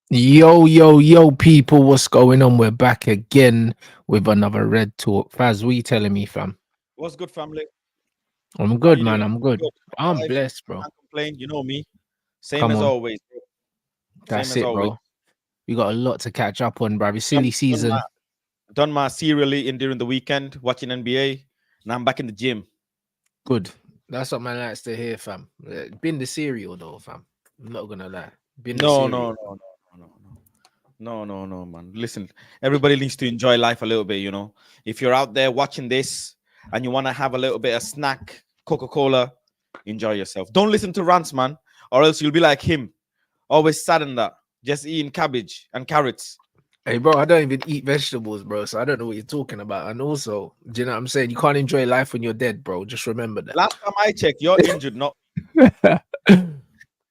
Yo, people, what's going on? We're back again with another Red Talk. Faz, what you telling me, fam? What's good, family? I'm How good, you man. doing? I'm good. Good. I'm Alive. blessed, bro. Can't complain. You know me. Same Come as on. always. Bro. Same That's as it, always. bro. We got a lot to catch up on, bro. It's Done, silly done my season. done my serial eating during the weekend, watching NBA. Now I'm back in the gym. Good. That's what man likes to hear, fam. Been the cereal, though, fam. I'm not gonna lie. Been the No, no, cereal. no, no, no, no, no, man. Listen, everybody needs to enjoy life a little bit. If you're out there watching this and you want to have a little bit of snack, Coca-Cola, enjoy yourself. Don't listen to Rants, man, or else you'll be like him, always sad and that, just eating cabbage and carrots. Hey, bro, I don't even eat vegetables, bro. So I don't know what you're talking about. And also, do you know what I'm saying? You can't enjoy life when you're dead, bro. Just remember Last time I checked, you're injured, not that.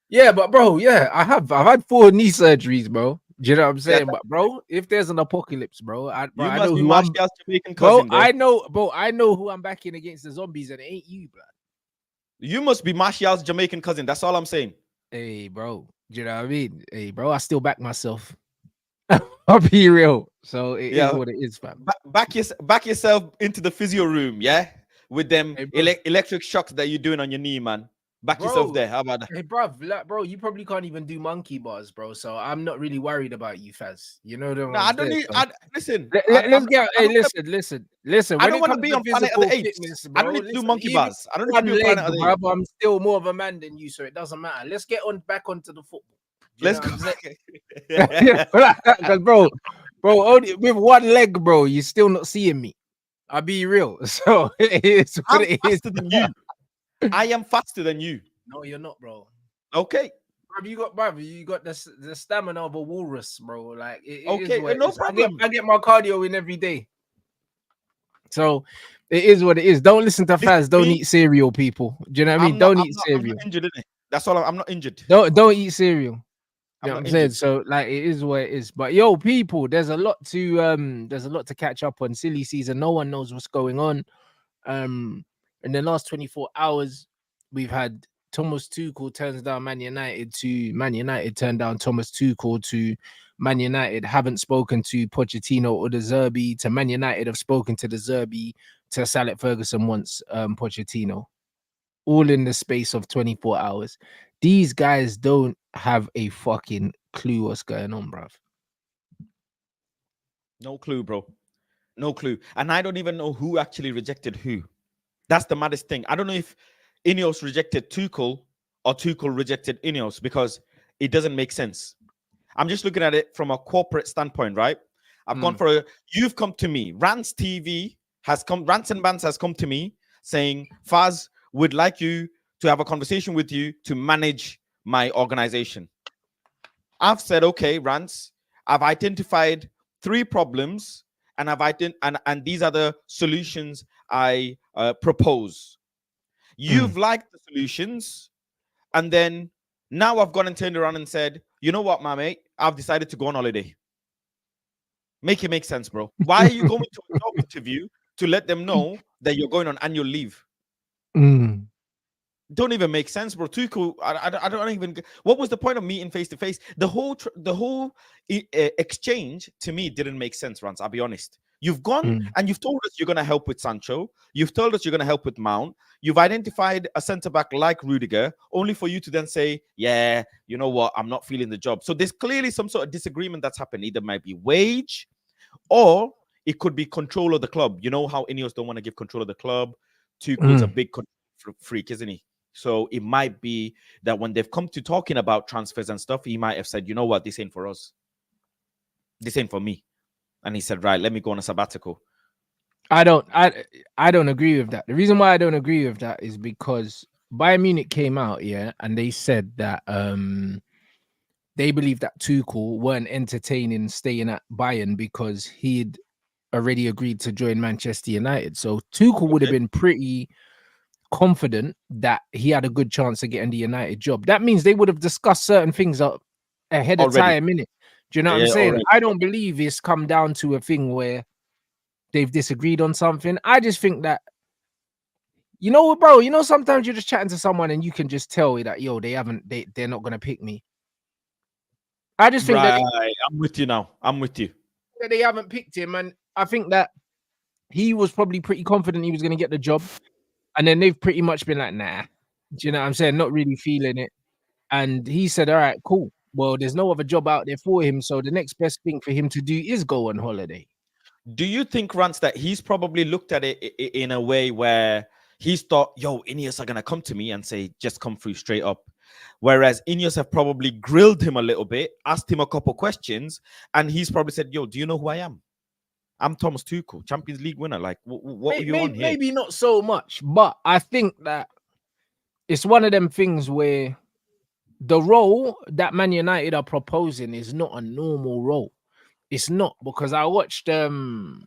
Yeah, but bro, yeah, I've had 4 knee surgeries, bro. Do you know what I'm yeah. saying? But bro, if there's an apocalypse, bro, You I must know be who I'm, Martial's Jamaican bro. cousin, bro. I know who I'm backing against the zombies, and it ain't you, blood. You must be Martial's Jamaican cousin. That's all I'm saying. Hey, bro, do you know what I mean? Hey, bro, I still back myself. I'll be real. So it is Yeah. what it is, fam. Back yourself into the physio room, yeah, with them Hey, bro, electric shocks that you're doing on your knee, man. Back yourself bro, there. How about that? hey, bro, like, bro, you probably can't even do monkey bars, bro. So I'm not really worried about you, Faz. You know what No, I I'm don't saying? need. So Listen. let's get. I Hey, don't wanna, listen. I When don't it want to comes be to on Planet of physical the Apes. fitness, I don't bro, need to do listen. monkey Even bars. I don't need to one do leg, Planet of the Apes. bro, I'm still more of a man than you, so it doesn't matter. Let's get on back onto the football. Do you Let's know what go I'm saying? back. Because, bro, only with one leg, bro, you're still not seeing me. I'll be real. So it is what I'm it is. faster than you. I am faster than you. No, you're not, bro. Okay. Bruv, you got the stamina of a walrus, bro. Like it is Okay. what it No is. problem. I get my cardio in every day. So it is what it is. Don't listen to Listen, Faz. Don't eat cereal, people. Do you know what I mean? I'm not. Don't I'm eat not. I'm not cereal. injured, innit? That's all. I'm not injured. Don't eat cereal. You I'm know what not I'm saying? injured. So like it is what it is. But yo, people, there's a lot to catch up on. Silly season. No one knows what's going on. In the last 24 hours, we've had Thomas Tuchel turns down Man United to Man United turned down Thomas Tuchel to Man United haven't spoken to Pochettino or the Zerbi to Man United have spoken to the Zerbi to Saleh Ferguson wants Pochettino, all in the space of 24 hours. These guys don't have a fucking clue what's going on, bruv. No clue, bro. No clue. And I don't even know who actually rejected who. That's the maddest thing. I don't know if INEOS rejected Tuchel or Tuchel rejected INEOS because it doesn't make sense. I'm just looking at it from a corporate standpoint, right? I've gone Mm, for a. You've come to me. Rants TV has come. Rants and Bants has come to me saying, Faz would like you to have a conversation with you to manage my organization. I've said, okay, Rants, I've identified 3 problems and and these are the solutions I propose. mm. You've liked the solutions, and then now I've gone and turned around and said, you know what, my mate, I've decided to go on holiday. Make it make sense, bro. Why are you going to a job interview to let them know that you're going on annual leave? Mm. Don't even make sense, bro. Too cool. I don't even. What was the point of meeting face to face? The whole exchange to me didn't make sense, Rance. I'll be honest. You've gone Mm. and you've told us you're going to help with Sancho. You've told us you're going to help with Mount. You've identified a centre back like Rudiger, only for you to then say, "Yeah, you know what? I'm not feeling the job." So there's clearly some sort of disagreement that's happened. Either might be wage, or it could be control of the club. You know how Ineos don't want to give control of the club. Tuchel's a Mm. big freak, isn't he? So it might be that when they've come to talking about transfers and stuff, he might have said, you know what, this ain't for us. This ain't for me. And he said, right, let me go on a sabbatical. I don't I don't agree with that. The reason why I don't agree with that is because Bayern Munich came out, yeah, and they said that they believe that Tuchel weren't entertaining staying at Bayern because he'd already agreed to join Manchester United. So Tuchel would have Okay. been pretty confident that he had a good chance of getting the United job. That means they would have discussed certain things up ahead of Already. time, innit? Do you know what I'm Yeah, saying? already. I don't believe it's come down to a thing where they've disagreed on something. I just think that you know what, bro. You know, sometimes you're just chatting to someone and you can just tell that yo, they're not gonna pick me. I just think Right. I'm with you now. I'm with you. that they haven't picked him, and I think that he was probably pretty confident he was going to get the job, and then they've pretty much been like, nah. Do you know what I'm saying? Not really feeling it. And he said, all right, cool. Well, there's no other job out there for him, so the next best thing for him to do is go on holiday. Do you think, Rance, that he's probably looked at it in a way where he's thought, yo, INEOS are going to come to me and say, just come through straight up? Whereas INEOS have probably grilled him a little bit, asked him a couple questions, and he's probably said, yo, do you know who I am? I'm Thomas Tuchel, Champions League winner. Like, what are you on here? Maybe not so much, but I think that it's one of them things where the role that Man United are proposing is not a normal role. It's not, because I watched Brailsford.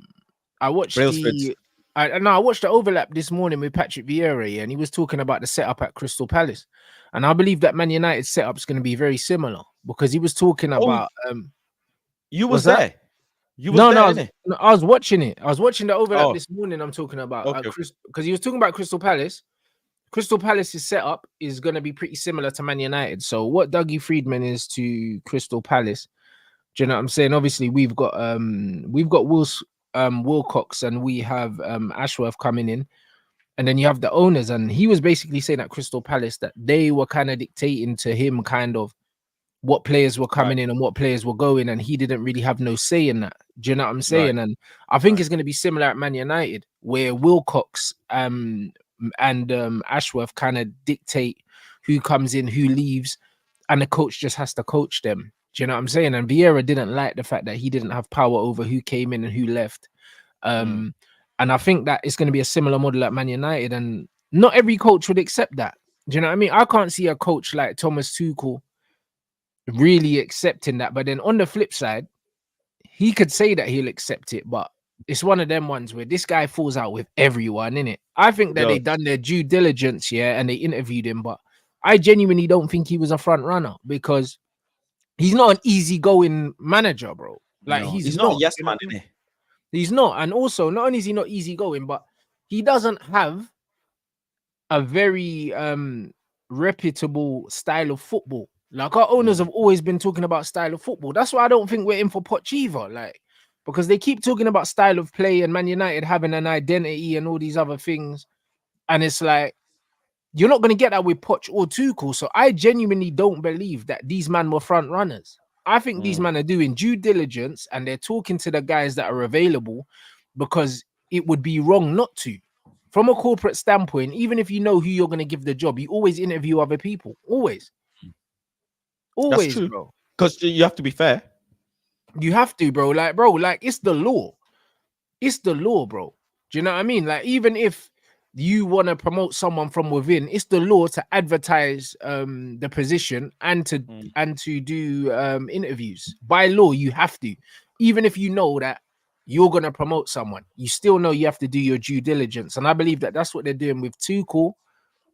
I watched the overlap this morning with Patrick Vieira, and he was talking about the setup at Crystal Palace, and I believe that Man United's setup is going to be very similar, because he was talking about you was there. You was no, there, I was watching it. I was watching the overlap this morning. I'm talking about Okay. because he was talking about Crystal Palace. Crystal Palace's setup is going to be pretty similar to Man United. So what Dougie Friedman is to Crystal Palace, do you know what I'm saying? Obviously, we've got Wilcox, and we have Ashworth coming in, and then you have the owners, and he was basically saying at Crystal Palace that they were kind of dictating to him kind of what players were coming in and what players were going, and he didn't really have no say in that. Do you know what I'm saying? And I think it's going to be similar at Man United, where Wilcox and Ashworth kind of dictate who comes in, who leaves, and the coach just has to coach them. Do you know what I'm saying? And Vieira didn't like the fact that he didn't have power over who came in and who left. And I think that it's going to be a similar model at Man United, and not every coach would accept that. Do you know what I mean? I can't see a coach like Thomas Tuchel really accepting that. But then on the flip side, he could say that he'll accept it, but it's one of them ones where this guy falls out with everyone, innit? I think that they done their due diligence, and they interviewed him, but I genuinely don't think he was a front runner, because he's not an easygoing manager, bro. Like, he's not a yes man, innit? He's not. And also, not only is he not easygoing, but he doesn't have a very reputable style of football. Like, our owners have always been talking about style of football. That's why I don't think we're in for Poch either. Like, because they keep talking about style of play and Man United having an identity and all these other things. And it's like, you're not going to get that with Poch or Tuchel. So I genuinely don't believe that these men were front runners. I think these men are doing due diligence, and they're talking to the guys that are available, because it would be wrong not to. From a corporate standpoint, even if you know who you're going to give the job, you always interview other people. Always. Always, that's true, bro. Because you have to be fair. You have to, bro. Like, it's the law. It's the law, bro. Do you know what I mean? Like, even if you want to promote someone from within, it's the law to advertise the position and to do interviews. By law, you have to. Even if you know that you're going to promote someone, you still know you have to do your due diligence. And I believe that that's what they're doing with Tuchel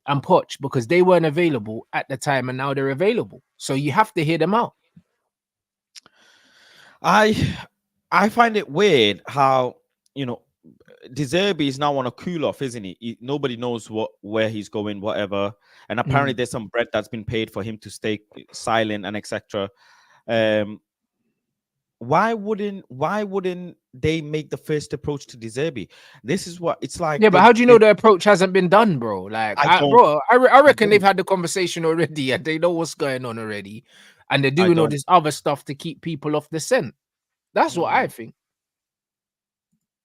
and Poch, because they weren't available at the time and now they're available. So you have to hear them out. I find it weird how, Zerbi is now on a cool off, isn't he? Nobody knows where he's going, whatever. And apparently there's some bread that's been paid for him to stay silent and etc. Why wouldn't they make the first approach to Zerbi? This is what it's like. Yeah, but how do you know the approach hasn't been done, bro? Like, I reckon they've had the conversation already, and they know what's going on already, and they're doing all this other stuff to keep people off the scent. That's what I think.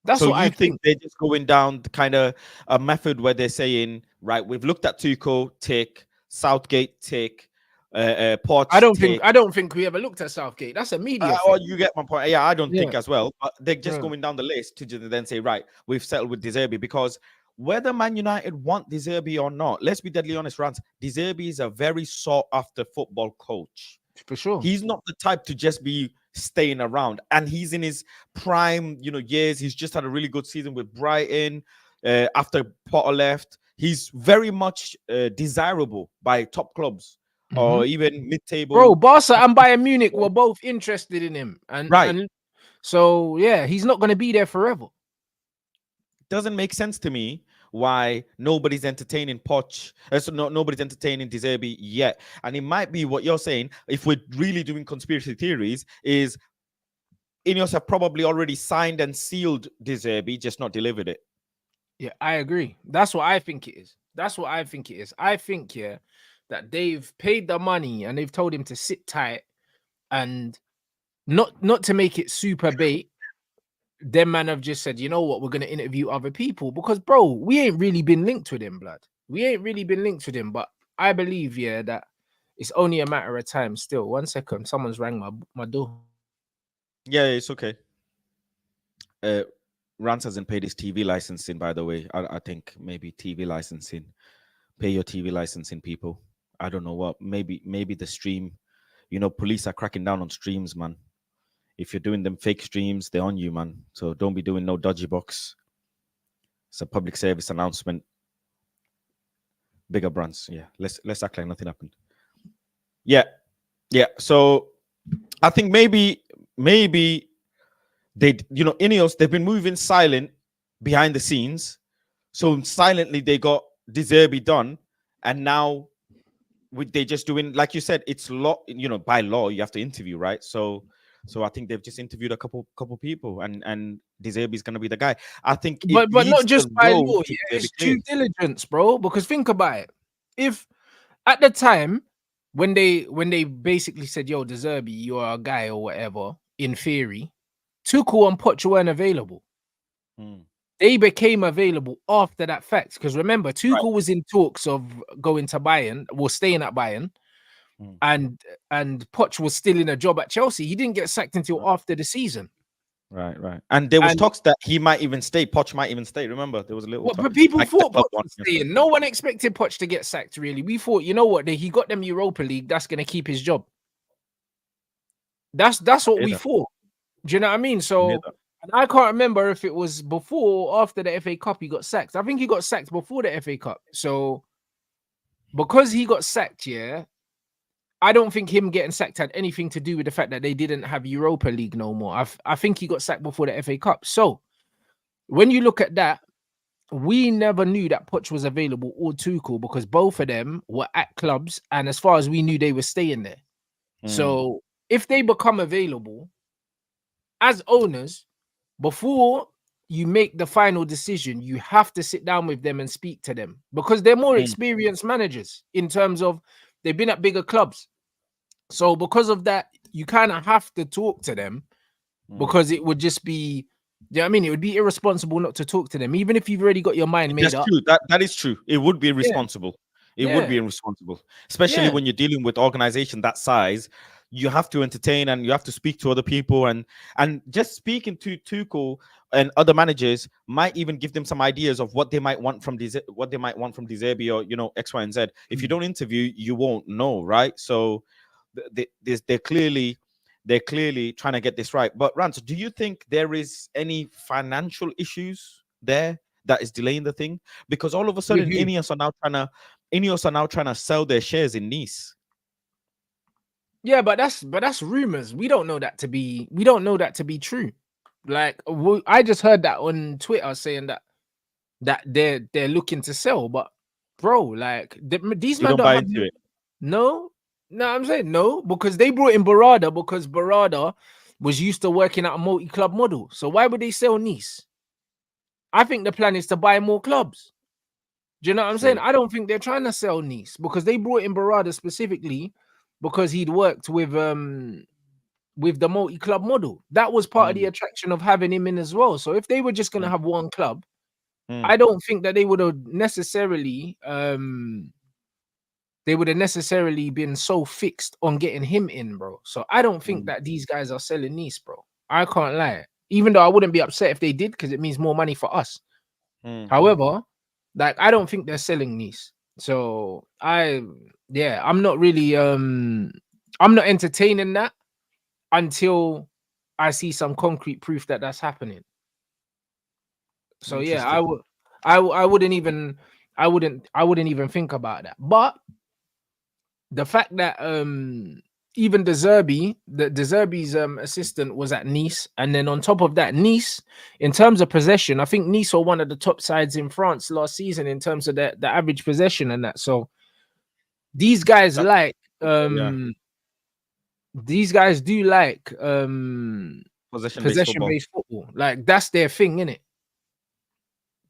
That's what I think. They're just going down the kind of a method where they're saying, right, we've looked at Tuchel, tick, Southgate, tick, Poch. I don't think we ever looked at Southgate. That's a media. You get my point. Yeah, I don't think as well. But they're just going down the list to then say, right, we've settled with Zerbi, because whether Man United want Zerbi or not, let's be deadly honest, Rants, Zerbi is a very sought after football coach. For sure. He's not the type to just be staying around, and he's in his prime, years. He's just had a really good season with Brighton. After Potter left, he's very much desirable by top clubs or even mid-table. Bro, Barca and Bayern Munich were both interested in him, and so yeah, he's not going to be there forever. Doesn't make sense to me why nobody's entertaining Poch. So nobody's entertaining De Zerbi yet. And it might be what you're saying, if we're really doing conspiracy theories, is INEOS have probably already signed and sealed De Zerbi, just not delivered it. Yeah, I agree. That's what I think it is. That's what I think it is. I think, yeah, that they've paid the money and they've told him to sit tight and not to make it super bait. Them man have just said, you know what, we're gonna interview other people because, bro, we ain't really been linked with him, blood. We ain't really been linked with him, but I believe, yeah, that it's only a matter of time. Still, 1 second, someone's rang my door. Yeah, it's okay. Rants hasn't paid his TV licensing, by the way. I think maybe TV licensing. Pay your TV licensing, people. I don't know what. Maybe the stream. You know, police are cracking down on streams, man. If you're doing them fake streams, they're on you, man. So don't be doing no dodgy box. It's a public service announcement. Bigger brands, yeah. Let's act like nothing happened. Yeah. So I think maybe they, you know, INEOS, they've been moving silent behind the scenes. So silently they got De Zerbi done, and now they just doing, like you said, it's law. You know, by law you have to interview, right? So I think they've just interviewed a couple people, and De Zerbi is going to be the guy. I think, but not just by law. Yeah, it's due diligence, bro. Because think about it. If at the time when they basically said, "Yo, De Zerbi, you're a guy or whatever," in theory, Tuchel and Poch weren't available. They became available after that fact. Because remember, Tuchel was in talks of going to Bayern, staying at Bayern, and Poch was still in a job at Chelsea. He didn't get sacked until after the season. Right. And there was talks that he might even stay. Poch might even stay. Remember, there was a little. But people thought Poch was staying. No one expected Poch to get sacked. Really, we thought, you know what? He got them Europa League. That's going to keep his job. That's what we thought. Do you know what I mean? So, and I can't remember if it was before or after the FA Cup he got sacked. I think he got sacked before the FA Cup. So, because he got sacked, yeah, I don't think him getting sacked had anything to do with the fact that they didn't have Europa League no more. I think he got sacked before the FA Cup. So, when you look at that, we never knew that Poch was available or Tuchel because both of them were at clubs, and as far as we knew, they were staying there. So, if they become available as owners, before you make the final decision, you have to sit down with them and speak to them because they're more experienced managers in terms of they've been at bigger clubs. So because of that, you kind of have to talk to them because it would just be, you know what I mean? It would be irresponsible not to talk to them, even if you've already got your mind made up. True. That is true. It would be irresponsible. It would be irresponsible, especially when you're dealing with organization that size. You have to entertain and you have to speak to other people, and just speaking to Tuchel and other managers might even give them some ideas of what they might want from De Zerbi, or, you know, X, Y, and Z. If you don't interview, you won't know, right? So they're clearly trying to get this right. But Rants, do you think there is any financial issues there that is delaying the thing? Because all of a sudden, INEOS are now trying to sell their shares in Nice. Yeah, but that's rumors. We don't know that to be true. Like, I just heard that on Twitter saying that they're looking to sell, but bro, like these men don't buy into it. No, I'm saying no, because they brought in Barada because Barada was used to working at a multi-club model. So why would they sell Nice? I think the plan is to buy more clubs. Do you know what I'm saying? I don't think they're trying to sell Nice because they brought in Barada specifically because he'd worked with the multi-club model. That was part of the attraction of having him in as well. So if they were just going to have one club, I don't think that they would have necessarily been so fixed on getting him in, bro. So I don't think that these guys are selling Nice, bro. I can't lie. Even though I wouldn't be upset if they did, because it means more money for us. However, like, I don't think they're selling Nice. So I'm not really I'm not entertaining that until I see some concrete proof that that's happening. So yeah, I wouldn't even think about that. But the fact that even the Zerbi's assistant was at Nice, and then on top of that, Nice, in terms of possession, I think Nice are one of the top sides in France last season in terms of the average possession and that. So these guys these guys do like Possession-based possession-based football. Like that's their thing, innit?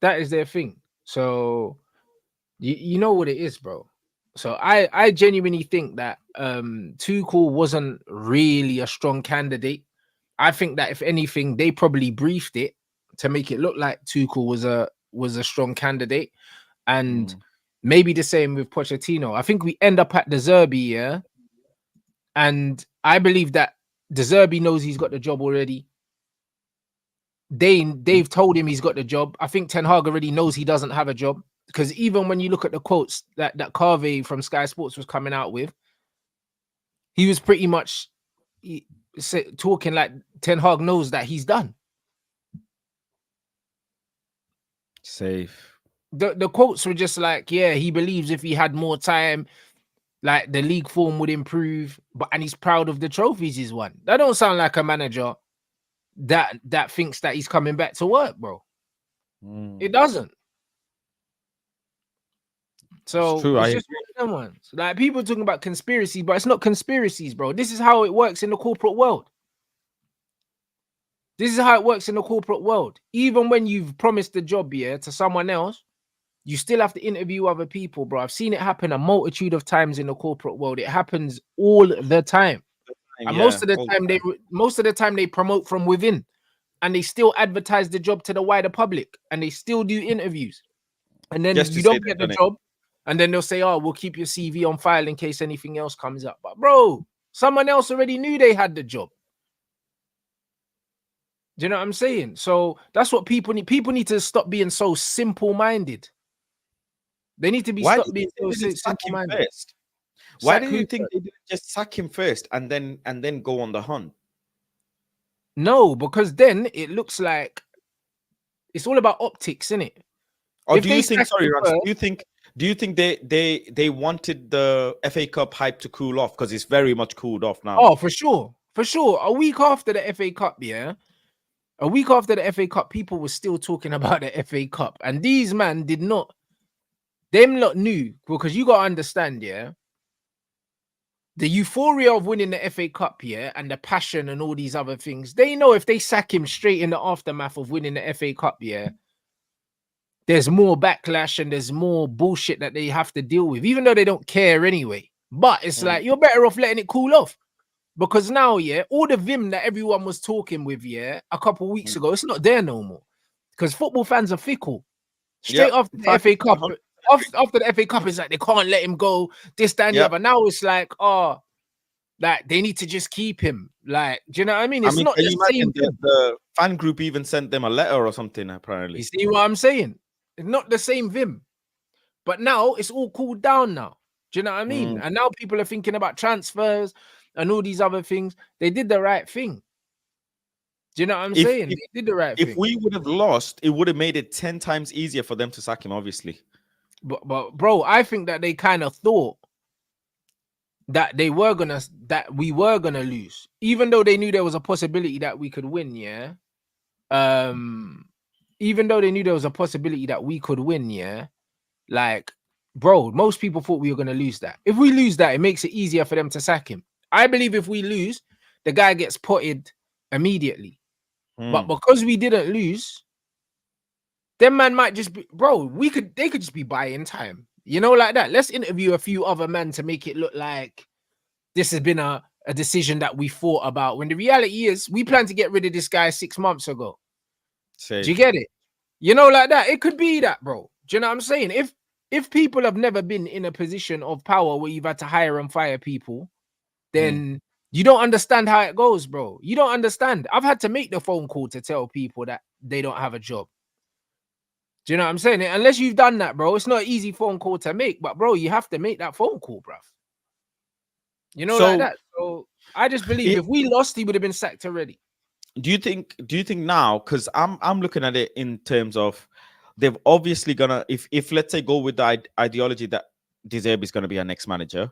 That is their thing. So you know what it is, bro. So I genuinely think that Tuchel wasn't really a strong candidate. I think that if anything, they probably briefed it to make it look like Tuchel was a strong candidate, and maybe the same with Pochettino. I think we end up at the Zerbi, yeah, and I believe that the Zerbi knows he's got the job already. They've told him he's got the job. I think Ten Hag already knows he doesn't have a job, because even when you look at the quotes that Carvey from Sky Sports was coming out with, he was pretty much talking like Ten Hag knows that he's done. Safe. The quotes were just like, yeah, he believes if he had more time, like the league form would improve, and he's proud of the trophies he's won. That don't sound like a manager that thinks that he's coming back to work, bro. It doesn't. So it's true. It's just one of them ones. Like people talking about conspiracies, but it's not conspiracies, bro. This is how it works in the corporate world. This is how it works in the corporate world. Even when you've promised the job here to someone else, you still have to interview other people, bro. I've seen it happen a multitude of times in the corporate world. It happens all the time. And most of the time they promote from within, and they still advertise the job to the wider public, and they still do interviews. And then you don't get the job, and then they'll say, "Oh, we'll keep your CV on file in case anything else comes up." But bro, someone else already knew they had the job. Do you know what I'm saying? So that's what people need. People need to stop being so simple-minded. They need to be stopped being so simple-minded. Why do you think they didn't just sack him first and then go on the hunt? No, because then it looks like it's all about optics, isn't it? Or do you think? Sorry, Rax, do you think they wanted the FA Cup hype to cool off, because it's very much cooled off now? Oh, for sure. A week after the FA Cup, yeah. A week after the FA Cup, people were still talking about the FA Cup, and these man did not. Them lot knew, because you gotta understand, yeah. The euphoria of winning the FA Cup, yeah, and the passion and all these other things, they know if they sack him straight in the aftermath of winning the FA Cup, yeah, there's more backlash and there's more bullshit that they have to deal with, even though they don't care anyway. But it's like, you're better off letting it cool off, because now, yeah, all the vim that everyone was talking with, yeah, a couple of weeks ago, it's not there no more, because football fans are fickle. Straight after the FA Cup. After the FA Cup, it's like they can't let him go, this, that, and the other. Now it's like, oh, like they need to just keep him. Like, do you know what I mean? It's not the same thing. The fan group even sent them a letter or something, apparently. You see what I'm saying? It's not the same vim. But now it's all cooled down now. Do you know what I mean? And now people are thinking about transfers and all these other things. They did the right thing. Do you know what I'm saying? They did the right thing. If we would have lost, it would have made it 10 times easier for them to sack him, obviously. But bro, I think that they kind of thought that we were gonna lose, even though they knew there was a possibility that we could win. Yeah. Even though they knew there was a possibility that we could win. Yeah. Like, bro, most people thought we were gonna lose that. If we lose that, it makes it easier for them to sack him. I believe if we lose, the guy gets potted immediately. But because we didn't lose, them man might just be, bro, they could just be buying time. You know, like that. Let's interview a few other men to make it look like this has been a decision that we thought about, when the reality is we plan to get rid of this guy 6 months ago. Do you get it? You know, like that. It could be that, bro. Do you know what I'm saying? If people have never been in a position of power where you've had to hire and fire people, then you don't understand how it goes, bro. You don't understand. I've had to make the phone call to tell people that they don't have a job. Do you know what I'm saying? Unless you've done that, bro, it's not an easy phone call to make. But, bro, you have to make that phone call, bruv. You know, like that. So I just believe if we lost, he would have been sacked already. Do you think now, because I'm looking at it in terms of they've obviously gonna, if let's say go with the ideology that De Zerbi is gonna be our next manager,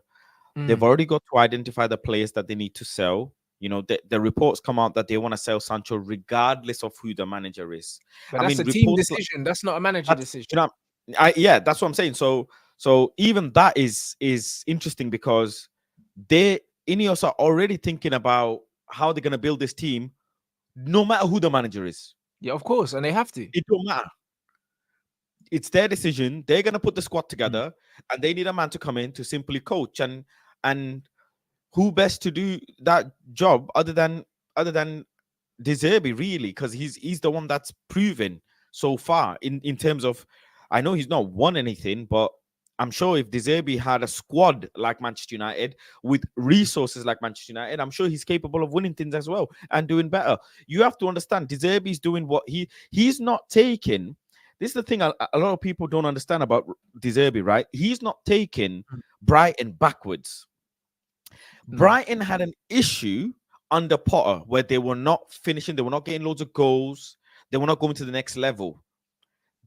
They've already got to identify the players that they need to sell. You know, the reports come out that they want to sell Sancho regardless of who the manager is. But I that's mean, a team reports decision. That's not a manager decision. you know, yeah, that's what I'm saying. So even that is interesting because INEOS are already thinking about how they're gonna build this team, no matter who the manager is. Yeah, of course, and they have to. It don't matter. It's their decision. They're gonna put the squad together, and they need a man to come in to simply coach. And who best to do that job other than Zerbi, really, because he's the one that's proven so far in terms of, I know he's not won anything, but I'm sure if Zerbi had a squad like Manchester United with resources like Manchester United, I'm sure he's capable of winning things as well and doing better. You have to understand, Zerbi's doing what he's not taking. This is the thing a lot of people don't understand about Zerbi, right? He's not taking Brighton backwards. Brighton had an issue under Potter where they were not finishing, they were not getting loads of goals, they were not going to the next level.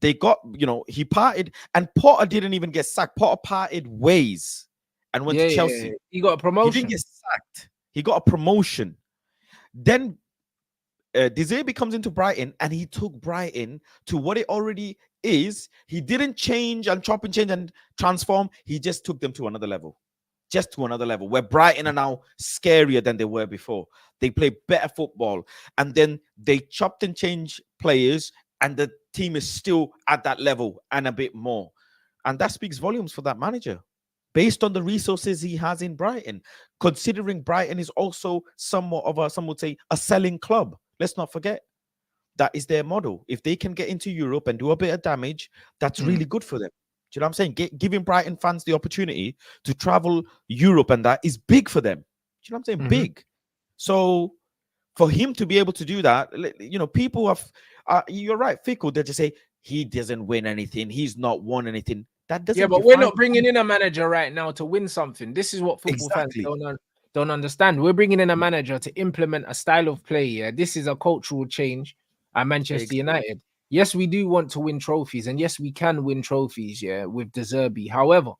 They got, he parted, and Potter didn't even get sacked. Potter parted ways and went to Chelsea. Yeah. He got a promotion. He didn't get sacked. He got a promotion. Then Zerbi comes into Brighton and he took Brighton to what it already is. He didn't change and chop and change and transform. He just took them to another level. Just to another level where Brighton are now scarier than they were before. They play better football. And then they chopped and changed players, and the team is still at that level and a bit more. And that speaks volumes for that manager based on the resources he has in Brighton, considering Brighton is also somewhat of some would say, a selling club. Let's not forget. That is their model. If they can get into Europe and do a bit of damage, that's really good for them. Do you know what I'm saying? Giving Brighton fans the opportunity to travel Europe and that is big for them. Do you know what I'm saying? Big. So for him to be able to do that, people have, you're right, fickle. They just say he doesn't win anything. He's not won anything. That doesn't. Yeah, but we're not bringing in a manager right now to win something. This is what football fans don't understand. We're bringing in a manager to implement a style of play. Yeah, this is a cultural change at Manchester United. Yes, we do want to win trophies, and yes, we can win trophies, with Zerbi. However,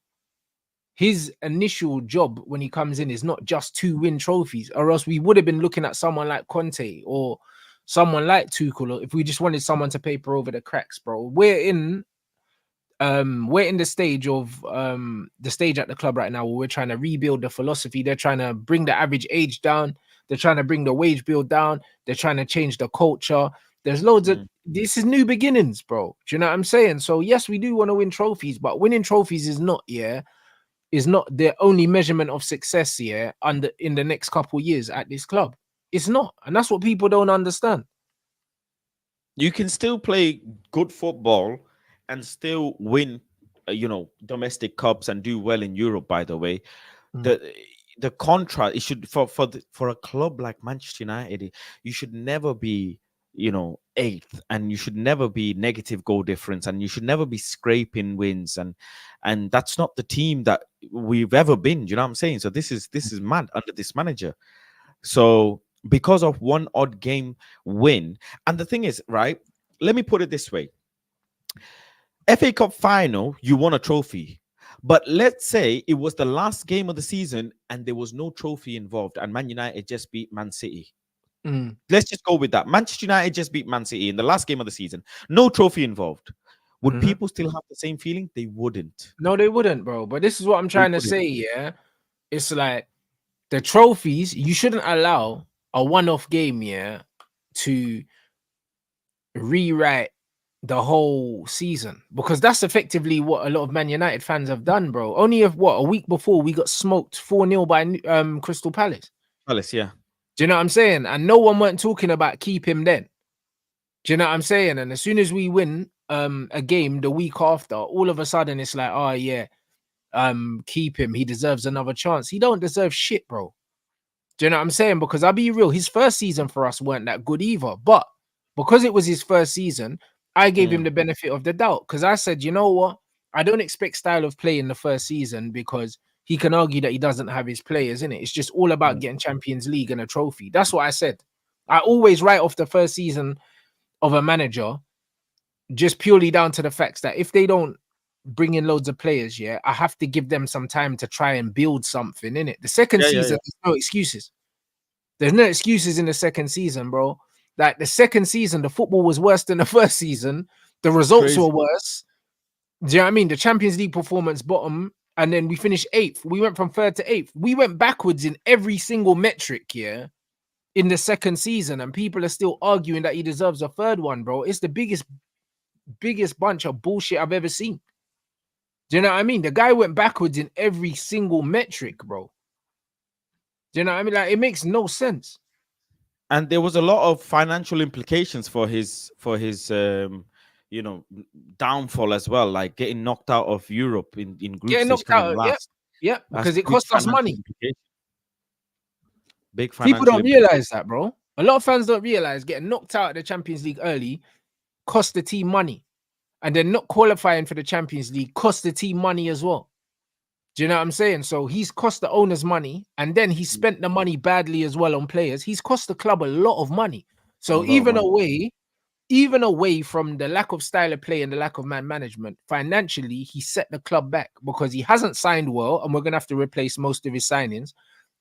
his initial job when he comes in is not just to win trophies, or else we would have been looking at someone like Conte or someone like Tuchel if we just wanted someone to paper over the cracks, bro. We're in the stage of the stage at the club right now where we're trying to rebuild the philosophy. They're trying to bring the average age down. They're trying to bring the wage bill down. They're trying to change the culture. There's loads of this is new beginnings, bro. Do you know what I'm saying? So yes, we do want to win trophies, but winning trophies is not the only measurement of success in the next couple of years at this club. It's not, and that's what people don't understand. You can still play good football and still win, domestic cups and do well in Europe. By the way, the contrast, it should for a club like Manchester United, you should never be eighth, and you should never be negative goal difference, and you should never be scraping wins, and that's not the team that we've ever been. You know what I'm saying? So this is mad under this manager. So because of one odd game win, and the thing is, right, let me put it this way: FA Cup final, you won a trophy. But let's say it was the last game of the season and there was no trophy involved, and Man United just beat Man City. Let's just go with that. Manchester United just beat Man City in the last game of the season. No trophy involved. Would people still have the same feeling? They wouldn't. No, they wouldn't, bro. But this is what I'm trying to say, yeah? It's like the trophies, you shouldn't allow a one-off game, to rewrite the whole season, because that's effectively what a lot of Man United fans have done, bro. Only a week before we got smoked 4-0 by Crystal Palace. Yeah. Do you know what I'm saying? And no one weren't talking about keep him then. Do you know what I'm saying? And as soon as we win a game the week after, all of a sudden it's like, oh yeah, keep him. He deserves another chance. He don't deserve shit, bro. Do you know what I'm saying? Because I'll be real, his first season for us weren't that good either. But because it was his first season, I gave him the benefit of the doubt. Because I said, you know what? I don't expect style of play in the first season, because he can argue that he doesn't have his players in it. It's just all about getting Champions League and a trophy. That's what I said. I always write off the first season of a manager just purely down to the facts that if they don't bring in loads of players, yeah, I have to give them some time to try and build something in it. The second season, there's no excuses. There's no excuses in the second season, bro. Like the second season, the football was worse than the first season. The results were worse. Do you know what I mean? The Champions League performance bottom, and then we finished 8th. We went from 3rd to 8th. We went backwards in every single metric, yeah, in the second season, and people are still arguing that he deserves a 3rd one, bro. It's the biggest bunch of bullshit I've ever seen. Do you know what I mean? The guy went backwards in every single metric, bro. Do you know what I mean? Like, it makes no sense. And there was a lot of financial implications for his downfall as well, like getting knocked out of Europe in group stage, coming last. Yeah, because it cost us money. Big financial. People don't realize that, bro. A lot of fans don't realize getting knocked out of the Champions League early cost the team money, and then not qualifying for the Champions League cost the team money as well. Do you know what I'm saying? So he's cost the owners money, and then he spent the money badly as well on players. He's cost the club a lot of money. So even away from the lack of style of play and the lack of man management, financially, he set the club back because he hasn't signed well, and we're going to have to replace most of his signings.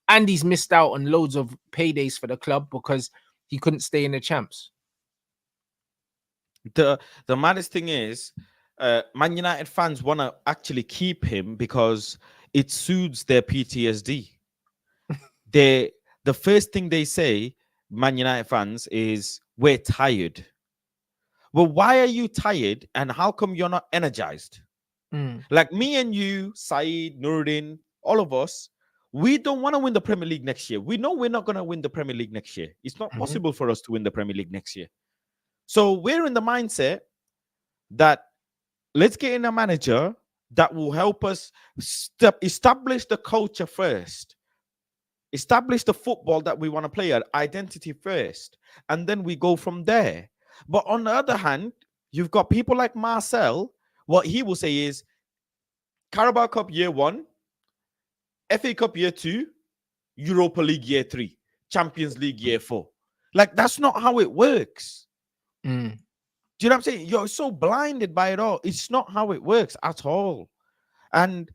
And he's missed out on loads of paydays for the club because he couldn't stay in the champs. The maddest thing is, Man United fans want to actually keep him because it soothes their PTSD. The first thing they say, Man United fans, is we're tired. Well, why are you tired, and how come you're not energized? Like me and you, Saeed, Nuruddin, all of us, we don't want to win the Premier League next year. We know we're not going to win the Premier League next year. It's not possible for us to win the Premier League next year. So we're in the mindset that let's get in a manager that will help us establish the culture first, establish the football that we want to play at, identity first, and then we go from there. But on the other hand, you've got people like Marcel. What he will say is Carabao Cup year 1, FA Cup year 2, Europa League year 3, Champions League year 4. Like, that's not how it works. Do you know what I'm saying? You're so blinded by it all. It's not how it works at all. And,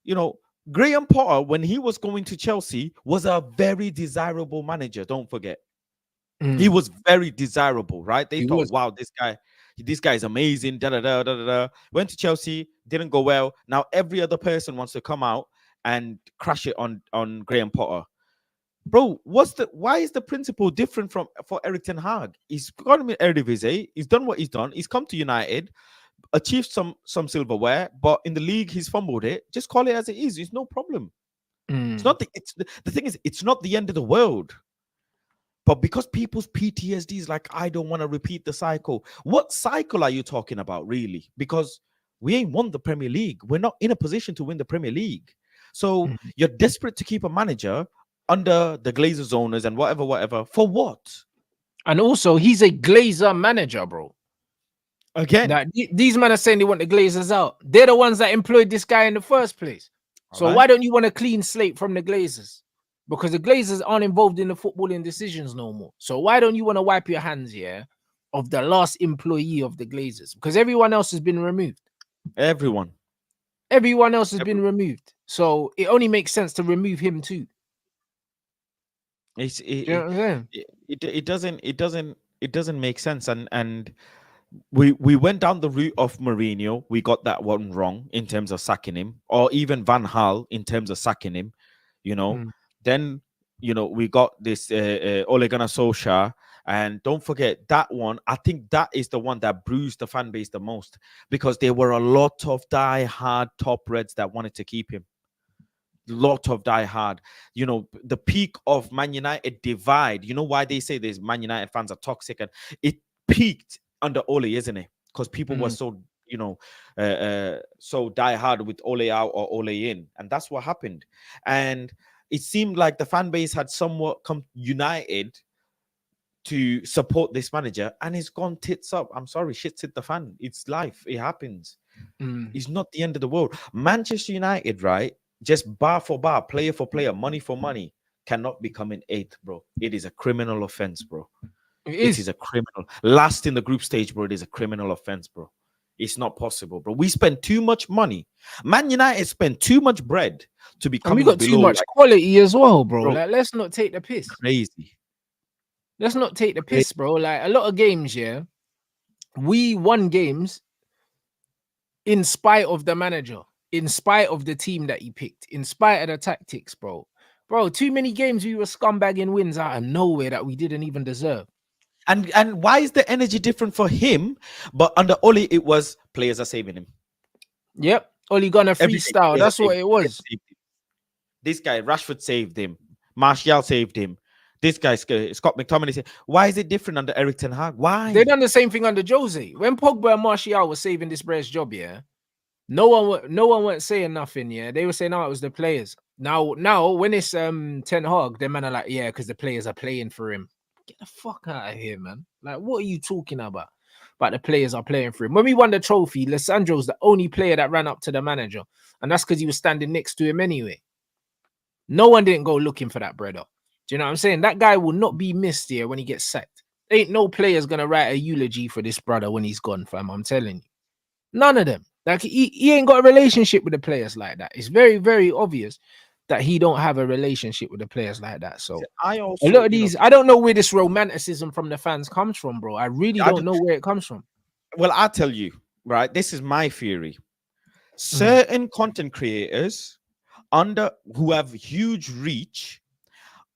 you know, Graham Potter, when he was going to Chelsea, was a very desirable manager. Don't forget. He was very desirable, right? They thought, wow, this guy is amazing. Da, da, da, da, da, da. Went to Chelsea, didn't go well. Now every other person wants to come out and crash it on Graham Potter. Bro, why is the principle different for Erik Ten Hag? He's got him in Eredivisie. He's done what he's done. He's come to United, achieved some silverware, but in the league he's fumbled it. Just call it as it is. It's no problem. It's not the thing is, it's not the end of the world. But because people's PTSD is like, I don't want to repeat the cycle. What cycle are you talking about, really? Because we ain't won the Premier League. We're not in a position to win the Premier League. So you're desperate to keep a manager under the Glazers owners and whatever. For what? And also, he's a Glazer manager, bro. Again. Now, these men are saying they want the Glazers out. They're the ones that employed this guy in the first place. So why don't you want a clean slate from the Glazers? Because the Glazers aren't involved in the footballing decisions no more. So why don't you want to wipe your hands here of the last employee of the Glazers? Because everyone else has been removed. Everyone else has been removed. So it only makes sense to remove him too. It doesn't make sense. And we went down the route of Mourinho. We got that one wrong in terms of sacking him, or even Van Gaal in terms of sacking him, you know. Then, you know, we got this Ole Gunnar Solskjaer, and don't forget that one. I think that is the one that bruised the fan base the most, because there were a lot of die-hard top Reds that wanted to keep him. Lot of die-hard. You know, the peak of Man United divide. You know why they say these Man United fans are toxic? And it peaked under Ole, isn't it? Because people were so, you know, so die-hard with Ole out or Ole in. And that's what happened. And it seemed like the fan base had somewhat come united to support this manager, and it's gone tits up. I'm sorry, shit's hit the fan. It's life. It happens. It's not the end of the world. Manchester United, right? Just bar for bar, player for player, money for money, cannot become an 8th, bro. It is a criminal offense, bro. It is a criminal. Last in the group stage, bro. It is a criminal offense, bro. It's not possible, bro. We spend too much money. Man United spend too much bread to be And we coming got too below. much Like, quality as well, bro. bro, Like, let's not take the piss. crazy. Let's not take the piss, bro. Like, a lot of games, yeah, we won games in spite of the manager, in spite of the team that he picked, in spite of the tactics, bro. Bro, too many games we were scumbagging wins out of nowhere that we didn't even deserve. And why is the energy different for him? But under Oli, it was players are saving him. Yep. Oli gonna Everything, freestyle. players That's are what saving it him. was. This guy, Rashford saved him. Martial saved him. This guy, Scott McTominay said, why is it different under Eric Ten Hag? Why? They done the same thing under Jose. When Pogba and Martial was saving this brother's job, yeah, no one weren't saying nothing. Yeah, they were saying, "No, it was the players." Now, when it's Ten Hag, them man are like, "Yeah, because the players are playing for him." Get the fuck out of here, man! Like, what are you talking about? But the players are playing for him. When we won the trophy, Lissandro's the only player that ran up to the manager, and that's because he was standing next to him anyway. No one didn't go looking for that brother. Do you know what I'm saying? That guy will not be missed here when he gets sacked. Ain't no player's gonna write a eulogy for this brother when he's gone, fam. I'm telling you. None of them. Like, he ain't got a relationship with the players like that. It's very, very obvious that he don't have a relationship with the players like that. So I also, a lot of these, I don't know where this romanticism from the fans comes from, bro. I really don't know where it comes from. Well, I'll tell you, right? This is my theory. Certain content creators who have huge reach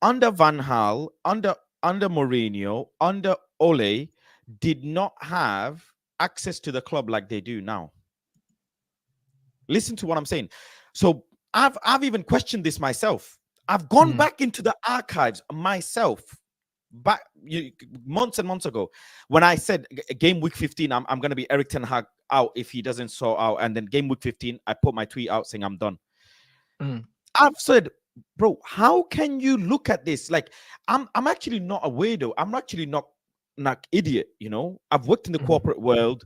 under Van Gaal, under Mourinho, under Ole, did not have access to the club like they do now. Listen to what I'm saying. So I've even questioned this myself. I've gone back into the archives myself, back months and months ago, when I said game week 15, I'm going to be Eric Ten Hag out if he doesn't sort out. And then game week 15, I put my tweet out saying I'm done. I've said, bro, how can you look at this? Like, I'm actually not a weirdo. I'm actually not idiot, you know. I've worked in the corporate world.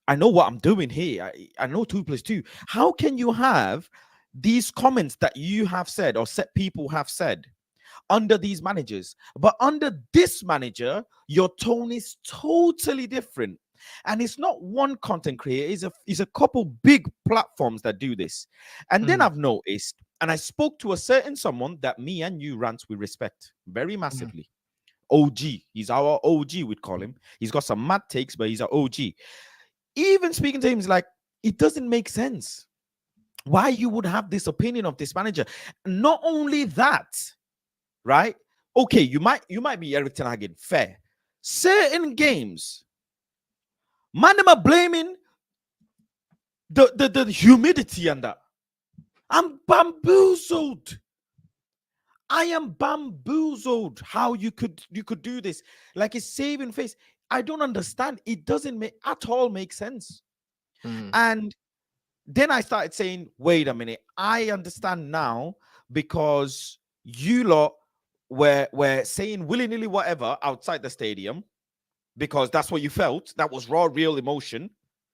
I know what I'm doing here. I know 2 + 2. How can you have these comments that you have said or set people have said under these managers, but under this manager, your tone is totally different? And it's not one content creator, it's a couple big platforms that do this. And then I've noticed, and I spoke to a certain someone that me and you, Rants, we respect very massively. OG. He's our OG, we'd call him. He's got some mad takes, but he's our OG. Even speaking to him, he's like, it doesn't make sense why you would have this opinion of this manager. Not only that, right? Okay, you might be Eric Ten Hag, fair. Certain games, man, am I blaming the humidity and that? I'm bamboozled. I am bamboozled how you could do this. Like, it's saving face. I don't understand. It doesn't at all make sense. And then I started saying, wait a minute, I understand now, because you lot were saying willy-nilly whatever outside the stadium because that's what you felt. That was raw, real emotion.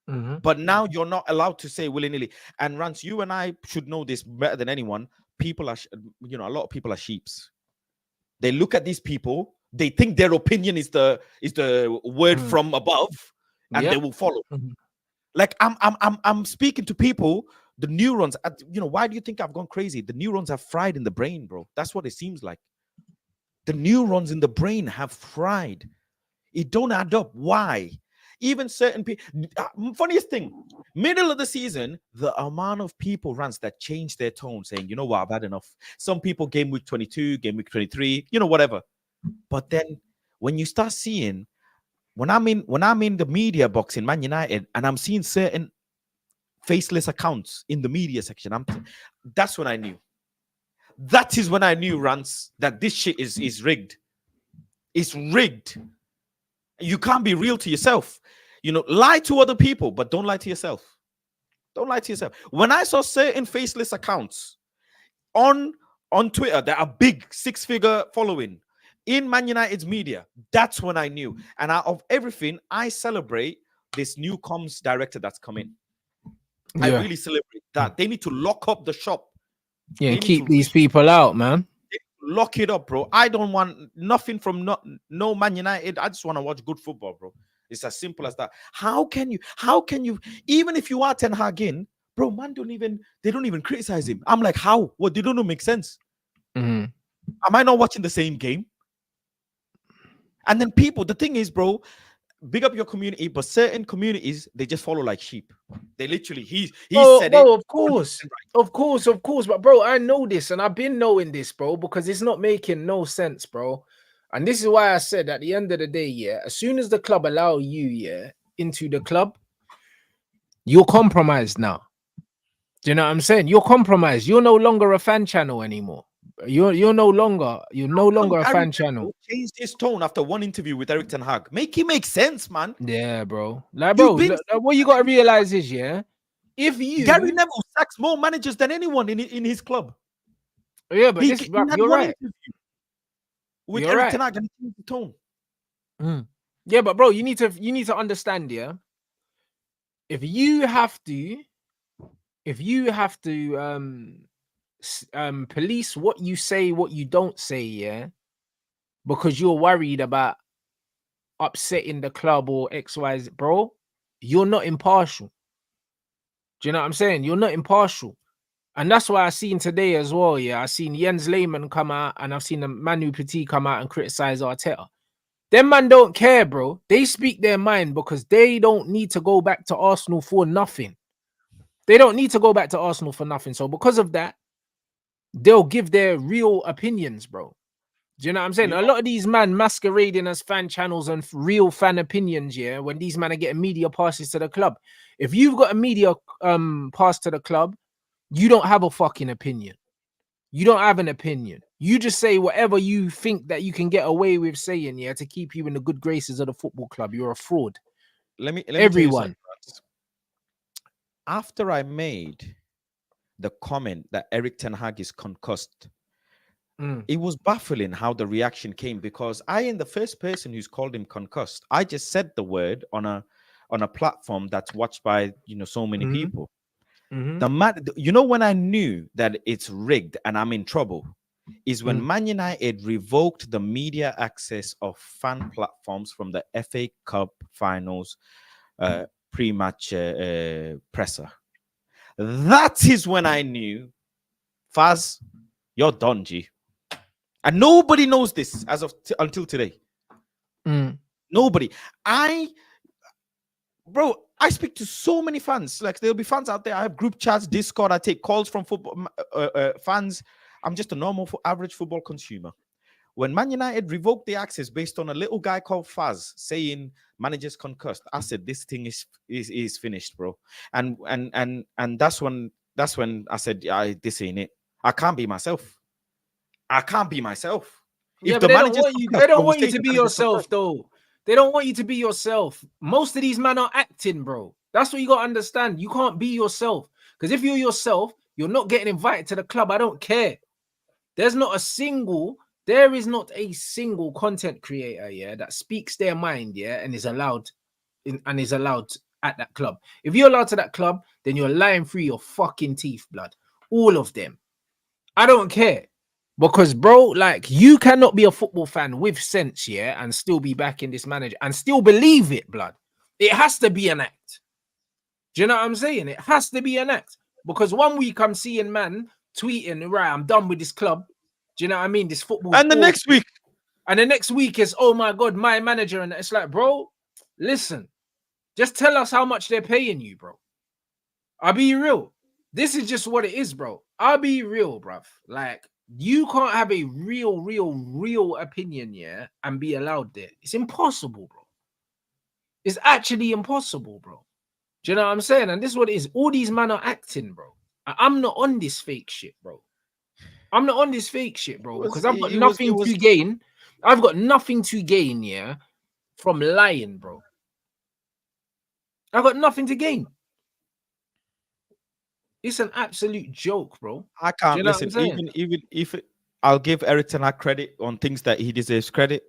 But now you're not allowed to say willy-nilly. And Rance, you and I should know this better than anyone. People are, a lot of people are sheeps. They look at these people, they think their opinion is the word from above, and they will follow. Like, I'm speaking to people, the neurons, why do you think I've gone crazy? The neurons have fried in the brain, bro. That's what it seems like. The neurons in the brain have fried. It don't add up. Why? Even certain people, funniest thing, middle of the season, the amount of people, Rants, that changed their tone, saying, you know what, I've had enough. Some people game week 22, game week 23, whatever. But then when you start seeing, when I'm in the media box in Man United and I'm seeing certain faceless accounts in the media section, that's when I knew. That is when I knew, Rants, that this shit is rigged. It's rigged. You can't be real to yourself. Lie to other people, but don't lie to yourself. Don't lie to yourself. When I saw certain faceless accounts on Twitter that are big, 6-figure following in Man United's media, that's when I knew. And out of everything, I celebrate this new comms director that's come in. I really celebrate that. They need to lock up the shop. Yeah, and keep these people out, man. Lock it up, bro. I don't want nothing from no Man United. I just want to watch good football, bro. It's as simple as that. How can you, even if you are Ten Hag in, bro, man, they don't even criticize him. I'm like, how? What? They don't make sense. Mhm. Am I not watching the same game? And then people, the thing is, bro, big up your community, but certain communities, they just follow like sheep. They literally, he said it. Of course. Of course. But bro, I know this and I've been knowing this, bro, because it's not making no sense, bro. And this is why I said at the end of the day, yeah, as soon as the club allow you, yeah, into the club, you're compromised now. Do you know what I'm saying? You're compromised. You're no longer a fan channel anymore. You're no longer a fan channel. Changed his tone after one interview with Eric Ten Hag. Make it make sense, man. Yeah, bro. Like, bro, what you gotta realize is, yeah, if you Gary Neville sacks more managers than anyone in his club. Yeah, but you're right. With Eric Ten Hag and he changed the tone. Yeah, but bro, you need to understand, yeah. If you have to police what you say, what you don't say, yeah, because you're worried about upsetting the club or XYZ, bro, you're not impartial. Do you know what I'm saying? You're not impartial. And that's why I seen today as well, yeah. I seen Jens Lehmann come out and I've seen Manu Petit come out and criticize Arteta. Them man don't care, bro. They speak their mind because they don't need to go back to Arsenal for nothing. They don't need to go back to Arsenal for nothing. So because of that, they'll give their real opinions, bro. Do you know what I'm saying? A lot of these men masquerading as fan channels and real fan opinions, yeah, when these men are getting media passes to the club. If you've got a media pass to the club, you don't have a fucking opinion. You don't have an opinion. You just say whatever you think that you can get away with saying, yeah, to keep you in the good graces of the football club. You're a fraud. Let me Everyone. After I made the comment that Eric Ten Hag is concussed, it was baffling how the reaction came, because I am the first person who's called him concussed. I just said the word on a platform that's watched by so many people. The man, when I knew that it's rigged and I'm in trouble, is when Man United revoked the media access of fan platforms from the FA Cup finals pre-match presser. That is when I knew, Faz, you're done, G. And nobody knows this as of until today. Nobody. Bro, I speak to so many fans. Like, there'll be fans out there. I have group chats, Discord. I take calls from football fans. I'm just a normal, average football consumer. When Man United revoked the access based on a little guy called Faz saying managers concussed, I said this thing is finished, bro. And that's when I said, this ain't it. I can't be myself. Yeah, but they don't want you to be yourself, though. They don't want you to be yourself. Most of these men are acting, bro. That's what you got to understand. You can't be yourself. Because if you're yourself, you're not getting invited to the club. I don't care. There is not a single content creator, yeah, that speaks their mind, yeah, and is allowed at that club. If you're allowed to that club, then you're lying through your fucking teeth, blood. All of them. I don't care. Because, bro, like, you cannot be a football fan with sense, yeah, and still be backing this manager and still believe it, blood. It has to be an act. Do you know what I'm saying? It has to be an act. Because 1 week I'm seeing man tweeting, right, I'm done with this club. Do you know what I mean? This football. And the next week is, oh my God, my manager. And it's like, bro, listen, just tell us how much they're paying you, bro. I'll be real. This is just what it is, bro. I'll be real, bruv. Like, you can't have a real opinion, yeah, and be allowed there. It's impossible, bro. It's actually impossible, bro. Do you know what I'm saying? And this is what it is. All these men are acting, bro. I'm not on this fake shit, bro. I'm not on this fake shit, bro, because I've got nothing to gain. I've got nothing to gain, yeah, from lying, bro. I've got nothing to gain. It's an absolute joke, bro. I can't listen. Even if I'll give Eric Ten Hag credit on things that he deserves credit,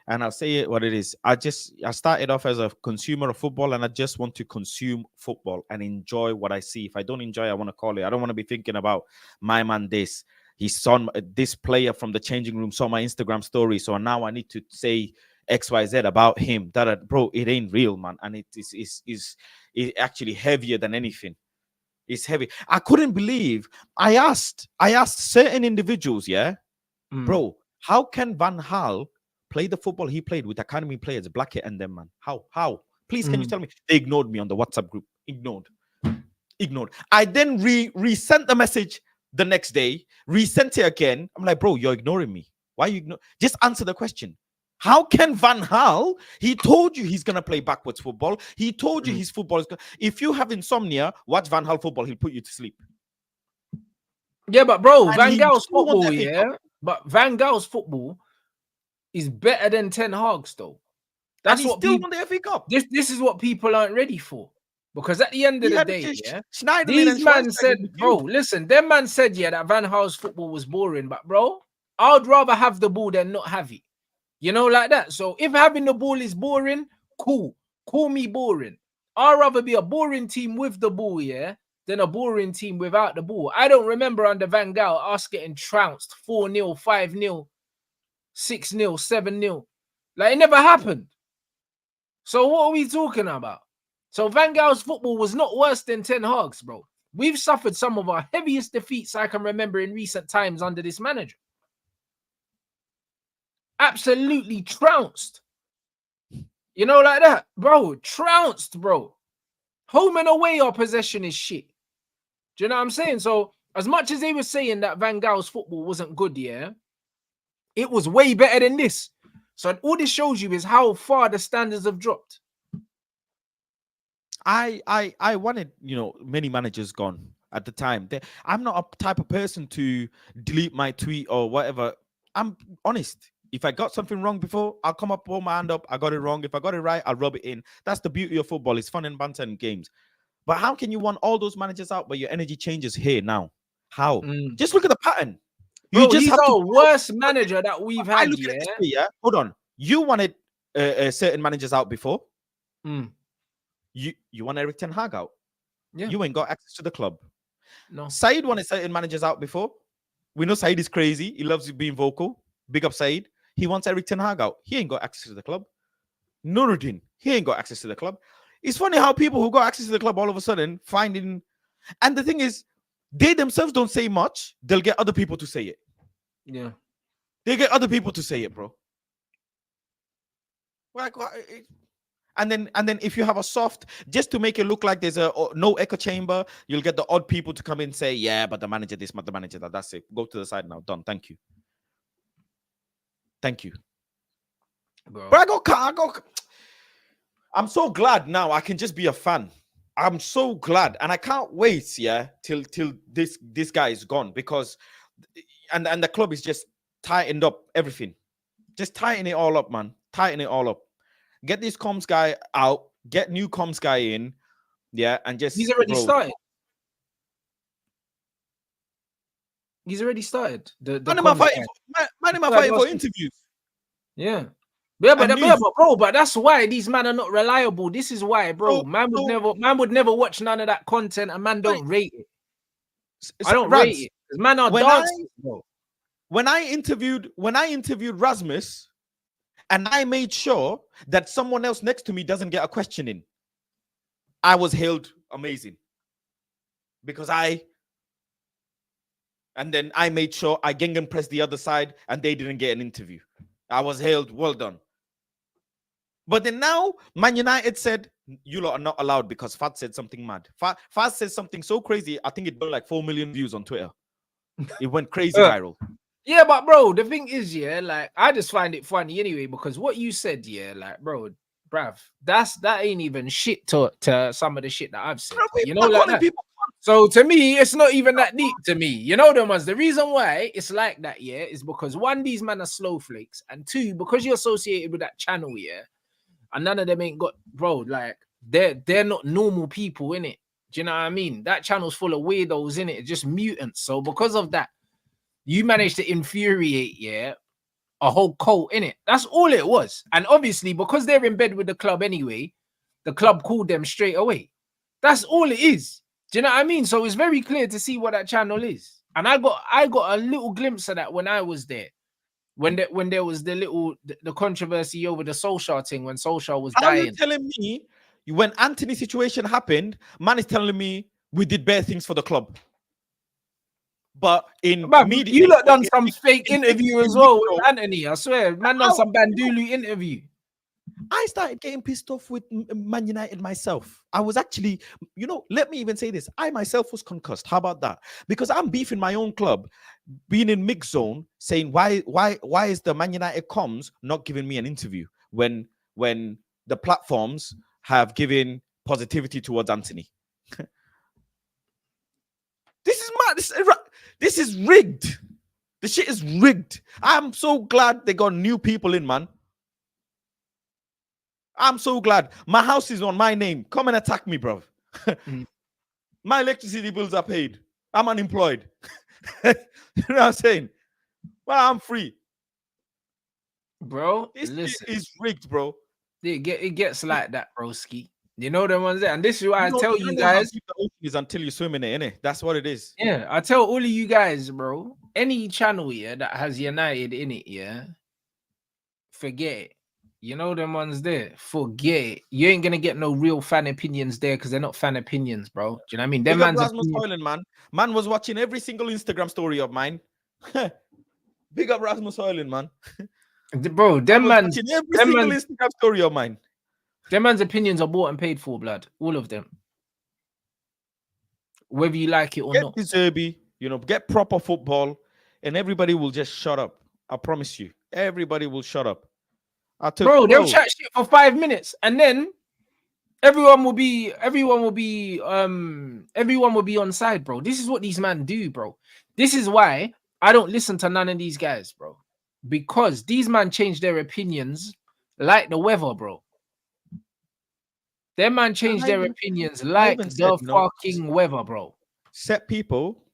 and I'll say it what it is. I started off as a consumer of football, and I just want to consume football and enjoy what I see. If I don't enjoy, I want to call it. I don't want to be thinking about my man this. He saw this player from the changing room saw my Instagram story, so now I need to say XYZ about him. That bro, it ain't real, man, and it is actually heavier than anything. It's heavy. I couldn't believe. I asked certain individuals, yeah, bro, how can Van Gaal play the football he played with academy players, Blackett and them, man? How? Please, can you tell me? They ignored me on the WhatsApp group. Ignored. I then resent the message the next day, resent it again. I'm like, bro, you're ignoring me. Why you ignore? Just answer the question. How can Van Gaal? He told you he's gonna play backwards football. He told you his football is. If you have insomnia, watch Van Gaal football. He'll put you to sleep. Yeah, but bro, And Van he Gaal's still won football, the FA yeah, Cup. but Van Gaal's football is better than Ten Hag's, though. That's And he what still people. won the FA Cup. This is what people aren't ready for, because at the end of He the had day, just yeah, Schneiderlin these and man Schweinsteiger said, in the bro, field. listen, them man said, yeah, that Van Gaal's football was boring, but bro, I'd rather have the ball than not have it. You know, like that. So if having the ball is boring, cool. Call me boring. I'd rather be a boring team with the ball, yeah, than a boring team without the ball. I don't remember under Van Gaal us getting trounced 4-0, 5-0, 6-0, 7-0. Like, it never happened. So what are we talking about? So Van Gaal's football was not worse than Ten Hag's, bro. We've suffered some of our heaviest defeats I can remember in recent times under this manager. Absolutely trounced. You know, like that, bro. Trounced, bro. Home and away, our possession is shit. Do you know what I'm saying? So, as much as they were saying that Van Gaal's football wasn't good, yeah, it was way better than this. So, all this shows you is how far the standards have dropped. I wanted, many managers gone at the time. I'm not a type of person to delete my tweet or whatever. I'm honest. If I got something wrong before, I'll come up, hold my hand up. I got it wrong. If I got it right, I'll rub it in. That's the beauty of football. It's fun and banter and games. But how can you want all those managers out, but your energy changes here now? How? Just look at the pattern. Bro, he's our worst manager that we've had. Look at it this way, yeah. Hold on. You wanted certain managers out before. You want Eric Ten Hag out. Yeah. You ain't got access to the club. No. Said wanted certain managers out before. We know Said is crazy. He loves being vocal. Big up Said. He wants Eric Ten Hag out. He ain't got access to the club. Nuruddin, he ain't got access to the club. It's funny how people who got access to the club all of a sudden finding, and the thing is, they themselves don't say much. They'll get other people to say it. Yeah, they get other people to say it, bro. Like, and then if you have a soft, just to make it look like there's no echo chamber, you'll get the odd people to come in and say, yeah, but the manager this, but the manager that. That's it. Go to the side now. Done. Thank you. Thank you. Bro. But I'm so glad now I can just be a fan. I'm so glad, and I can't wait, yeah, till this guy is gone, because and the club is just tightened up everything. Just tighten it all up, man. Tighten it all up. Get this comms guy out, get new comms guy in, yeah, and just he's already started. He's already started. Man, am I fighting for interviews? Yeah. But that's why these men are not reliable. This is why, bro. Man would never watch none of that content, and man don't rate it. I don't rate it. Because man are dancers, bro. When I interviewed Rasmus, and I made sure that someone else next to me doesn't get a question in, I was hailed amazing. Because and then I made sure I Gengen pressed the other side and they didn't get an interview. I was hailed, well done. But then now, Man United said, you lot are not allowed because Fat said something mad. Fat said something so crazy, I think it got like 4 million views on Twitter. It went crazy viral. Yeah, but bro, the thing is, yeah, like, I just find it funny anyway, because what you said, yeah, like, bro, bruv, that ain't even shit to some of the shit that I've said. Bro, you know, like that. So to me, it's not even that deep to me. You know them ones. The reason why it's like that, yeah, is because one, these men are snowflakes, and two, because you're associated with that channel, yeah, and none of them ain't got, bro, like, they're not normal people, innit? Do you know what I mean? That channel's full of weirdos, innit? It's just mutants. So because of that, you managed to infuriate, yeah, a whole cult, innit? That's all it was. And obviously, because they're in bed with the club anyway, the club called them straight away. That's all it is. Do you know what I mean? So it's very clear to see what that channel is. And I got a little glimpse of that when I was there. when there was the controversy over the Solskjaer thing when Solskjaer was How are you dying. telling me when Anthony's situation happened, man is telling me we did bad things for the club? But in Bruv, media, you lot done some fake in interview as in well Mixo, with Anthony. I swear, man done some Bandulu interview. I started getting pissed off with Man United myself. I was actually, let me even say this. I myself was concussed. How about that? Because I'm beefing my own club, being in mix zone, saying why is the Man United comms not giving me an interview when the platforms have given positivity towards Anthony? This is mad. This is rigged. The shit is rigged. I'm so glad they got new people in, man. I'm so glad. My house is on my name. Come and attack me, bro. My electricity bills are paid. I'm unemployed. You know what I'm saying? Well, I'm free. Bro, This listen. is rigged, bro. It gets like that, broski. You know the ones there. And this is why I tell you don't know how guys. deep the ocean is until you swim in it, innit? That's what it is. Yeah, I tell all of you guys, bro. Any channel, yeah, that has United in it, yeah, forget it. You know them ones there. Forget it. You ain't gonna get no real fan opinions there because they're not fan opinions, bro. Do you know what I mean? Them Big up man's Rasmus opinion. Hoyland, man. Man was watching every single Instagram story of mine. Big up Rasmus Hoyland, man. Bro, Every single Instagram story of mine. Them man's opinions are bought and paid for, blood. All of them. Whether you like it or not. Get Zerbi, get proper football, and everybody will just shut up. I promise you. Everybody will shut up. Bro, they'll chat shit for 5 minutes and then everyone will be on side, bro. This is what these men do, bro. This is why I don't listen to none of these guys, bro. Because these men change their opinions like the weather, bro. Them man change their opinions like the fucking weather, bro. Set people,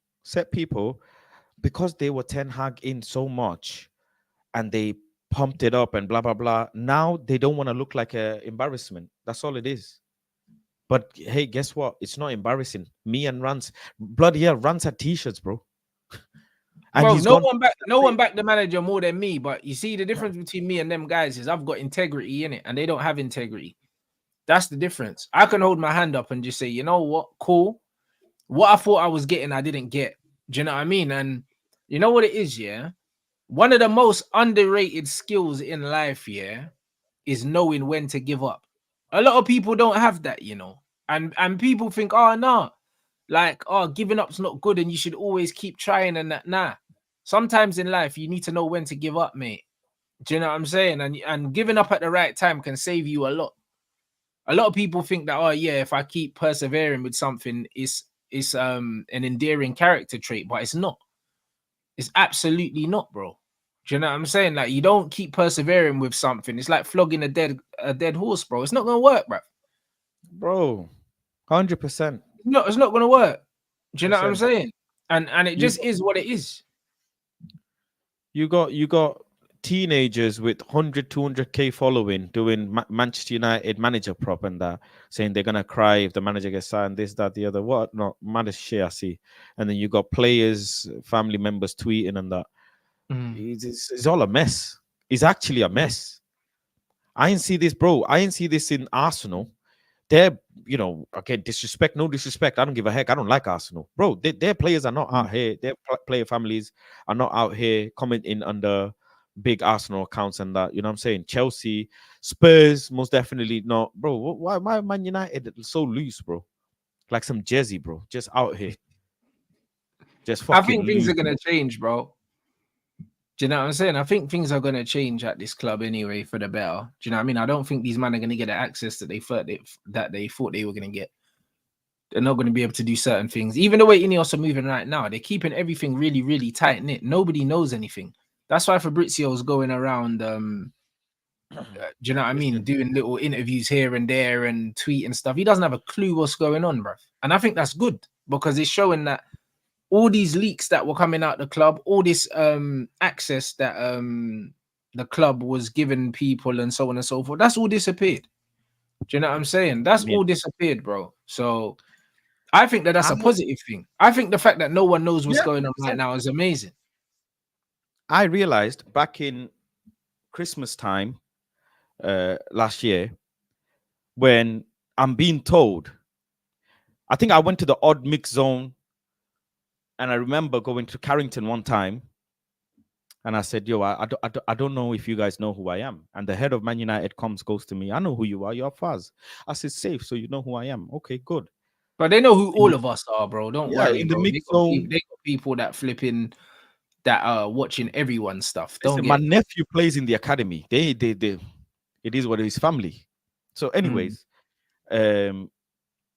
because they were Ten Hag in so much and they pumped it up and blah, blah, blah. Now they don't want to look like an embarrassment. That's all it is. But hey, guess what? It's not embarrassing. Me and Rants, bloody hell, Rants had t-shirts, bro. And bro, no one backed the manager more than me. But you see, the difference between me and them guys is I've got integrity in it, and they don't have integrity. That's the difference. I can hold my hand up and just say, you know what, cool. What I thought I was getting, I didn't get. Do you know what I mean? And you know what it is, yeah? One of the most underrated skills in life, yeah, is knowing when to give up. A lot of people don't have that, you know. And people think, oh, no, like, oh, giving up's not good and you should always keep trying and that. Nah. Sometimes in life, you need to know when to give up, mate. Do you know what I'm saying? And giving up at the right time can save you a lot. A lot of people think that, oh, yeah, if I keep persevering with something, it's an endearing character trait, but it's not. It's absolutely not, bro. Do you know what I'm saying? Like, you don't keep persevering with something. It's like flogging a dead horse, bro. It's not gonna work, bro. 100%. No, it's not gonna work. Do you know what I'm saying? And it just is what it is. You got teenagers with 100, 200k following doing Manchester United manager prop and that, saying they're gonna cry if the manager gets signed, this, that, the other. What? Not mad as shit I see. And then you got players, family members tweeting and that. It's all a mess. It's actually a mess. I didn't see this, bro. I didn't see this in Arsenal. They're, again, no disrespect. I don't give a heck. I don't like Arsenal, bro. Their players are not out here. Their player families are not out here commenting under big Arsenal accounts and that. You know what I'm saying? Chelsea, Spurs, most definitely not, bro. Why Man United so loose, bro? Like some Jersey, bro. Just out here. Just fucking. I think things are gonna change, bro. Do you know what I'm saying? I think things are going to change at this club anyway for the better. Do you know what I mean? I don't think these men are going to get the access that they thought they were going to get. They're not going to be able to do certain things. Even the way INEOS are moving right now, they're keeping everything really, really tight knit. Nobody knows anything. That's why Fabrizio's going around, do you know what I mean? Doing little interviews here and there and tweeting stuff. He doesn't have a clue what's going on, bro. And I think that's good because it's showing that all these leaks that were coming out the club, all this access that the club was giving people and so on and so forth, that's all disappeared. Do you know what I'm saying? That's all disappeared, bro. So I think that's a positive thing. I think the fact that no one knows what's going on right now is amazing. I realized back in Christmas time last year, when I'm being told, I think I went to the odd mix zone, and I remember going to Carrington one time, and I said, "Yo, I don't know if you guys know who I am." And the head of Man United goes to me, "I know who you are. You're Faz." I said, "Safe, so you know who I am. Okay, good." But they know who all of us are, bro. Don't Yeah, worry, in the bro. mix zone. They got people that flipping that are watching everyone's stuff. Don't Listen, my get nephew plays in the academy. They it is what it is, family. So, anyways,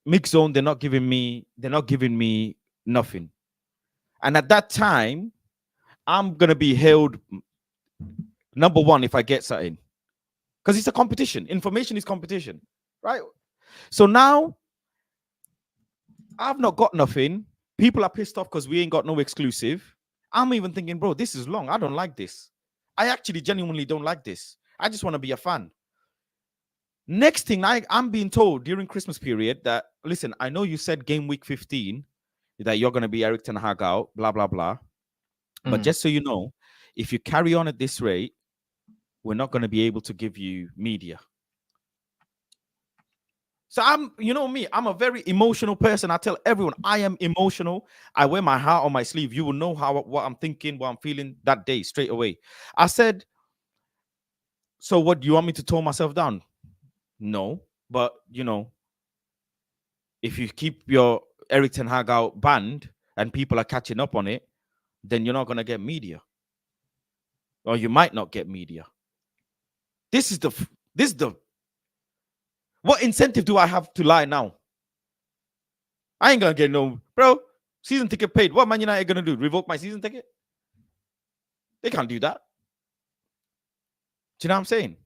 mix zone, they're not giving me nothing. And at that time, I'm gonna be held number one if I get something. Because it's a competition. Information is competition. Right? So now I've not got nothing. People are pissed off because we ain't got no exclusive. I'm even thinking, bro, this is long. I don't like this. I actually genuinely don't like this. I just want to be a fan. Next thing, I'm being told during Christmas period that, listen, I know you said game week 15 that you're going to be Eric Ten Hag out, blah, blah, blah. But just so you know, if you carry on at this rate, we're not going to be able to give you media. So you know me, I'm a very emotional person. I tell everyone I am emotional. I wear my heart on my sleeve. You will know what I'm thinking, what I'm feeling that day straight away. I said, so what, do you want me to tone myself down? No, but if you keep your Eric Ten Hag out banned and people are catching up on it, then you're not going to get media. Or you might not get media. This is the what incentive do I have to lie now? I ain't gonna get no, bro. Season ticket paid. What Man United gonna do? Revoke my season ticket? They can't do that. Do you know what I'm saying?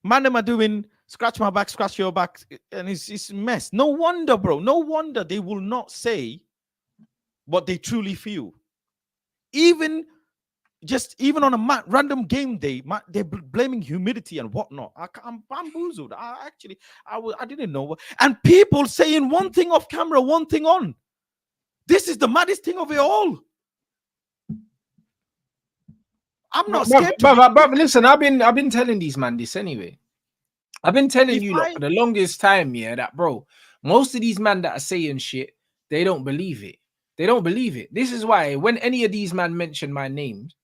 Man, them are doing scratch my back, scratch your back, and it's a mess. No wonder, bro. No wonder they will not say what they truly feel. Even on a random game day, they're blaming humidity and whatnot. I'm bamboozled. I didn't know. And people saying one thing off camera, one thing on. This is the maddest thing of it all. I'm not scared. But listen, I've been telling these man this anyway. I've been telling you for the longest time, yeah, that bro, most of these men that are saying shit, they don't believe it. They don't believe it. This is why when any of these men mention my names,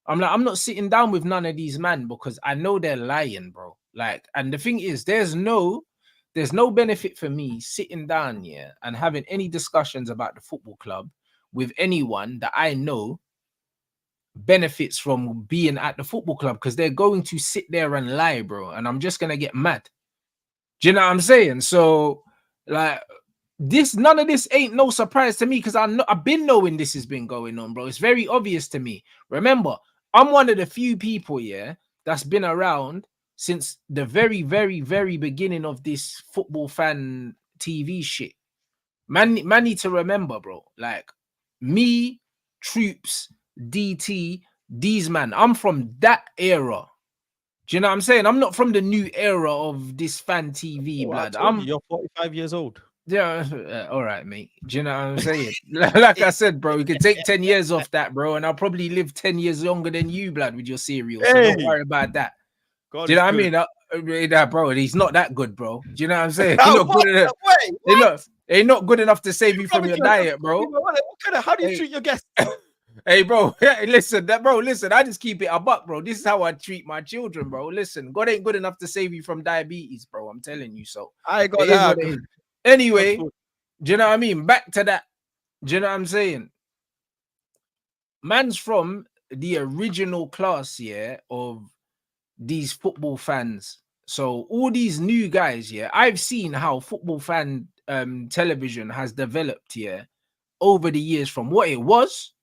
I'm like, I'm not sitting down with none of these men because I know they're lying, bro. Like, and the thing is, there's no benefit for me sitting down here and having any discussions about the football club with anyone that I know benefits from being at the football club, because they're going to sit there and lie, bro, and I'm just gonna get mad. Do you know what I'm saying? So, like, none of this ain't no surprise to me, because I've been knowing this has been going on, bro. It's very obvious to me. Remember, I'm one of the few people, yeah, that's been around since the very, very, very beginning of this football fan TV shit. Man need to remember, bro. Like, me, Troops, DT, these man, I'm from that era. Do you know what I'm saying? I'm not from the new era of this fan TV, blood. You're 45 years old. Yeah, all right, mate. Do you know what I'm saying? Like I said, bro, you could take 10 years off that, bro, and I'll probably live 10 years longer than you, blood, with your cereal. So don't worry about that. God, do you know what I mean? That bro, he's not that good, bro. Do you know what I'm saying? He's not good enough. He's not good enough to save you from your diet, bro. How do you treat your guests? Hey, bro, listen, I just keep it a buck, bro. This is how I treat my children, bro. Listen, God ain't good enough to save you from diabetes, bro. I'm telling you so. I got that. Anyway, do you know what I mean? Back to that. Do you know what I'm saying? Man's from the original class, yeah, of these football fans. So all these new guys, yeah, I've seen how football fan television has developed, yeah, over the years from what it was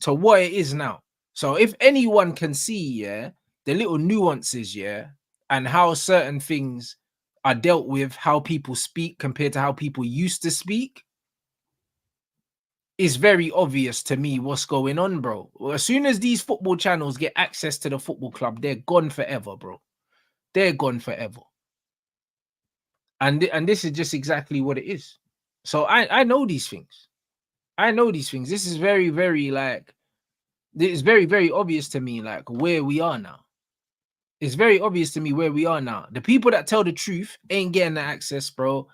to what it is now. So if anyone can see, yeah, the little nuances, yeah, and how certain things are dealt with, how people speak compared to how people used to speak, it's very obvious to me what's going on, bro. As soon as these football channels get access to the football club, they're gone forever, bro. They're gone forever. And this is just exactly what it is. So I know these things. I know these things. This is very, very, like, It's very, very obvious to me, like where we are now. It's very obvious to me where we are now. The people that tell the truth ain't getting the access, bro.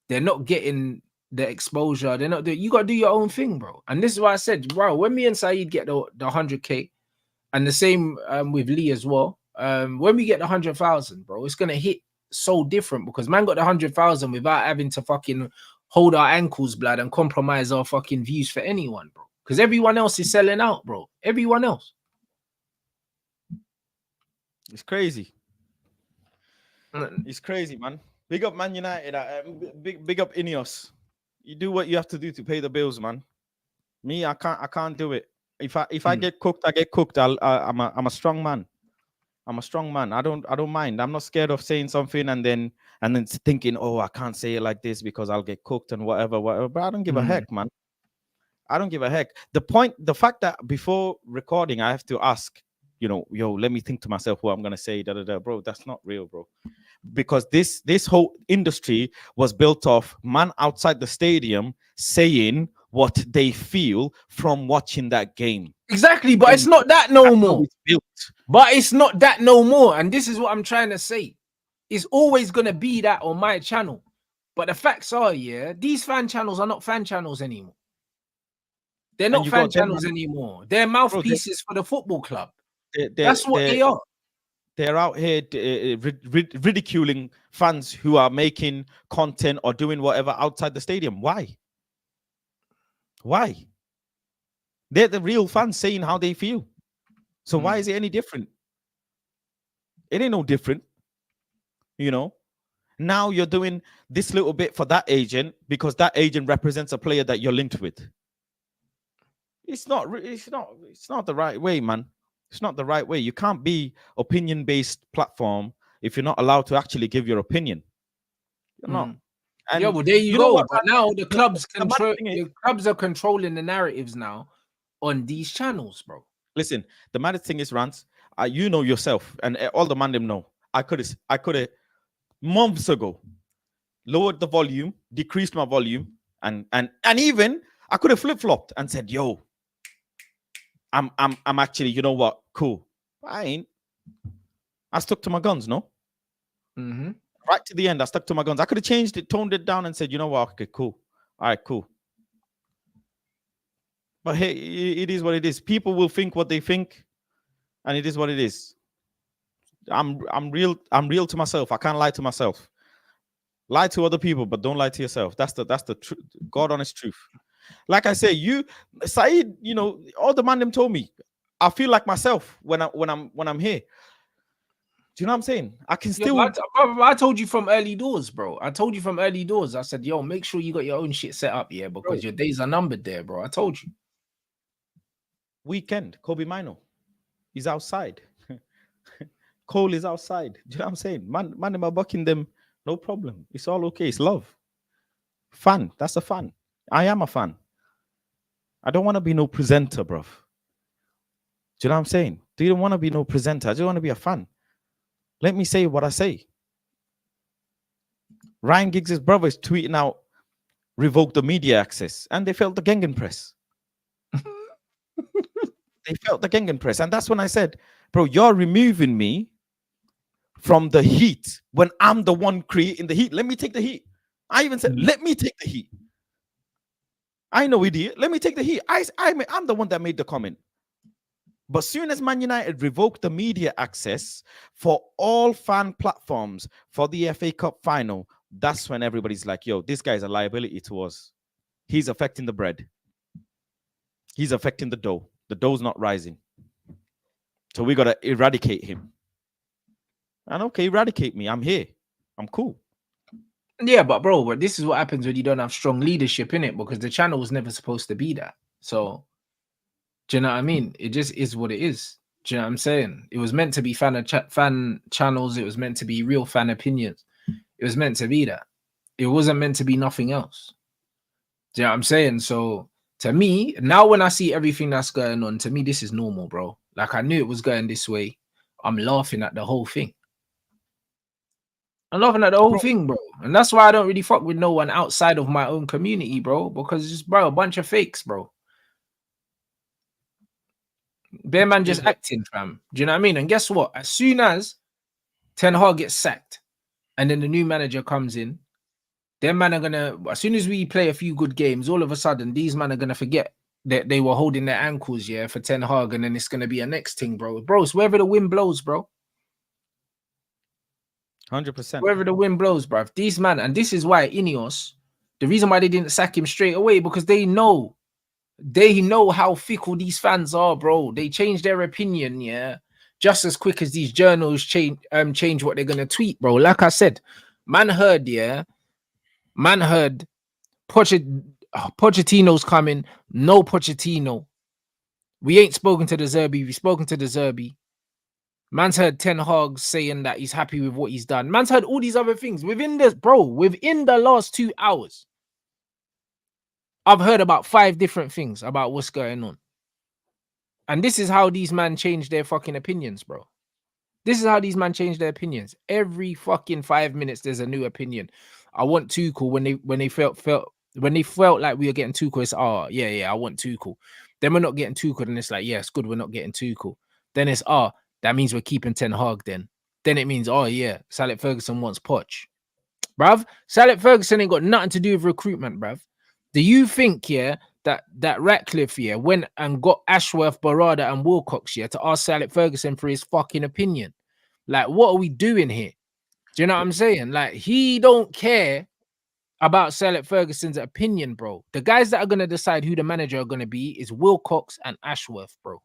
They're not getting the exposure. They're not doing. You gotta do your own thing, bro. And this is why I said, bro, when me and Saeed get the 100K, and the same with Lee as well. When we get the 100,000, bro, it's gonna hit so different because man got the 100,000 without having to fucking hold our ankles, blood, and compromise our fucking views for anyone, bro. Because everyone else is selling out, bro. Everyone else. It's crazy. It's crazy, man. Big up Man United. Big up INEOS. You do what you have to do to pay the bills, man. Me, I can't do it. If I get cooked, I get cooked. I'm a strong man. I'm a strong man. I don't mind. I'm not scared of saying something and then thinking, oh, I can't say it like this because I'll get cooked and whatever. But I don't give a heck, man. I don't give a heck. The fact that before recording, I have to ask, yo, let me think to myself what I'm gonna say, bro. That's not real, bro. Because this whole industry was built off man outside the stadium saying what they feel from watching that game. Exactly, but it's not that no more. But it's not that no more. And this is what I'm trying to say. It's always gonna be that on my channel. But the facts are, yeah, these fan channels are not fan channels anymore. They're not fan channels anymore. They're mouthpieces for the football club. That's what they are. They're out here ridiculing fans who are making content or doing whatever outside the stadium. Why? They're the real fans saying how they feel. So why is it any different? It ain't no different. You know? Now you're doing this little bit for that agent because that agent represents a player that you're linked with. It's not the right way, man. It's not the right way. You can't be opinion-based platform if you're not allowed to actually give your opinion. You're not. And yeah, well, there you go. But now the clubs are controlling the narratives now on these channels, bro. Listen, the maddest thing is, Rants, you know yourself, and all the man them know. I could have months ago lowered the volume, decreased my volume, and even I could have flip-flopped and said, yo, I'm actually, you know what, cool. I ain't. I stuck to my guns, no? Right to the end, I stuck to my guns. I could have changed it, toned it down, and said, you know what, okay, cool. All right, cool. But hey, it is what it is. People will think what they think, and it is what it is. I'm real to myself. I can't lie to myself. Lie to other people, but don't lie to yourself. That's the truth, God honest truth. Like I say, Saeed, you know, all the man them told me, I feel like myself when I'm here. Do you know what I'm saying? I can still. I told you from early doors, bro. I told you from early doors. I said, yo, make sure you got your own shit set up, yeah, because your days are numbered there, bro. I told you. Weekend, Kobe Mino, he's outside. Cole is outside. Do you know what I'm saying? Man, them are bucking them. No problem. It's all okay. It's love. Fan. That's a fan. I am a fan. I don't want to be no presenter, bro. Do you know what I'm saying? Do you don't want to be no presenter? I just want to be a fan. Let me say what I say. Ryan Giggs' brother is tweeting out, revoke the media access. And they felt the Gegenpress. They felt the Gegenpress. And that's when I said, bro, you're removing me from the heat when I'm the one creating the heat. Let me take the heat. I even said, let me take the heat. I know, idiot. Let me take the heat. I'm the one that made the comment. But soon as Man United revoked the media access for all fan platforms for the FA Cup final, that's when everybody's like, yo, this guy's a liability to us. He's affecting the bread. He's affecting the dough. The dough's not rising. So we got to eradicate him. And okay, eradicate me. I'm here. I'm cool. Yeah, but bro, this is what happens when you don't have strong leadership in it, because the channel was never supposed to be that. So, do you know what I mean? It just is what it is. Do you know what I'm saying? It was meant to be fan channels. It was meant to be real fan opinions. It was meant to be that. It wasn't meant to be nothing else. Do you know what I'm saying? So, to me, now when I see everything that's going on, to me, this is normal, bro. Like, I knew it was going this way. I'm laughing at the whole thing. I'm laughing at the whole thing, bro. And that's why I don't really fuck with no one outside of my own community, bro. Because it's, bro, a bunch of fakes, bro. Bear man just acting, fam. Do you know what I mean? And guess what? As soon as Ten Hag gets sacked and then the new manager comes in, them man are gonna, as soon as we play a few good games, all of a sudden these men are gonna forget that they were holding their ankles, yeah, for Ten Hag, and then it's gonna be a next thing, bro. Bro, it's wherever the wind blows, bro. 100%. Wherever the wind blows, bro. These man, and this is why INEOS, the reason why they didn't sack him straight away, because they know how fickle these fans are, bro. They change their opinion, yeah, just as quick as these journals change what they're gonna tweet, bro. Like I said, man heard Pochettino's coming. No Pochettino. We ain't spoken to the Zerbi. We've spoken to the Zerbi. Man's heard Ten Hag saying that he's happy with what he's done. Man's heard all these other things within the last 2 hours. I've heard about 5 different things about what's going on. And this is how these men change their fucking opinions, bro. This is how these men change their opinions. Every fucking 5 minutes, there's a new opinion. I want Tuchel when they felt like we were getting Tuchel. It's I want Tuchel. Then we're not getting Tuchel, and it's like, yeah, it's good we're not getting Tuchel. Then it's that means we're keeping Ten Hag. Then it means Salif Ferguson wants Poch, bruv. Salif Ferguson ain't got nothing to do with recruitment, bruv. Do you think that Ratcliffe went and got Ashworth, Barada, and Wilcox to ask Salif Ferguson for his fucking opinion? Like, what are we doing here? Do you know what I'm saying? Like, he don't care about Salif Ferguson's opinion, bro. The guys that are going to decide who the manager are going to be is Wilcox and Ashworth, bro.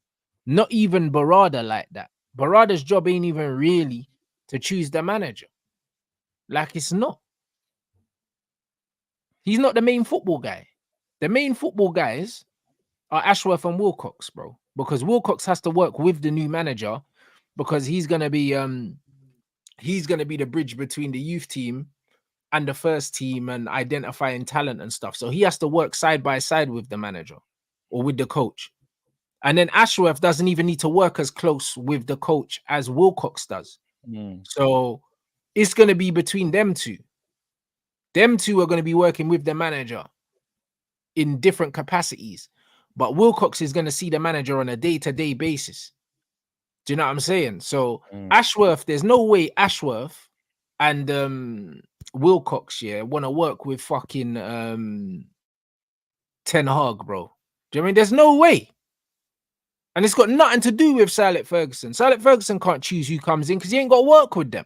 Not even Barada like that. Barada's job ain't even really to choose the manager. Like, it's not. He's not the main football guy. The main football guys are Ashworth and Wilcox, bro. Because Wilcox has to work with the new manager because he's going to be the bridge between the youth team and the first team and identifying talent and stuff. So he has to work side by side with the manager or with the coach. And then Ashworth doesn't even need to work as close with the coach as Wilcox does. So it's going to be between them two. Them two are going to be working with the manager in different capacities. But Wilcox is going to see the manager on a day-to-day basis. Do you know what I'm saying? So Ashworth, there's no way Ashworth and Wilcox want to work with fucking Ten Hag, bro. Do you know what I mean? There's no way. And it's got nothing to do with Salif Ferguson. Salif Ferguson can't choose who comes in because he ain't got to work with them.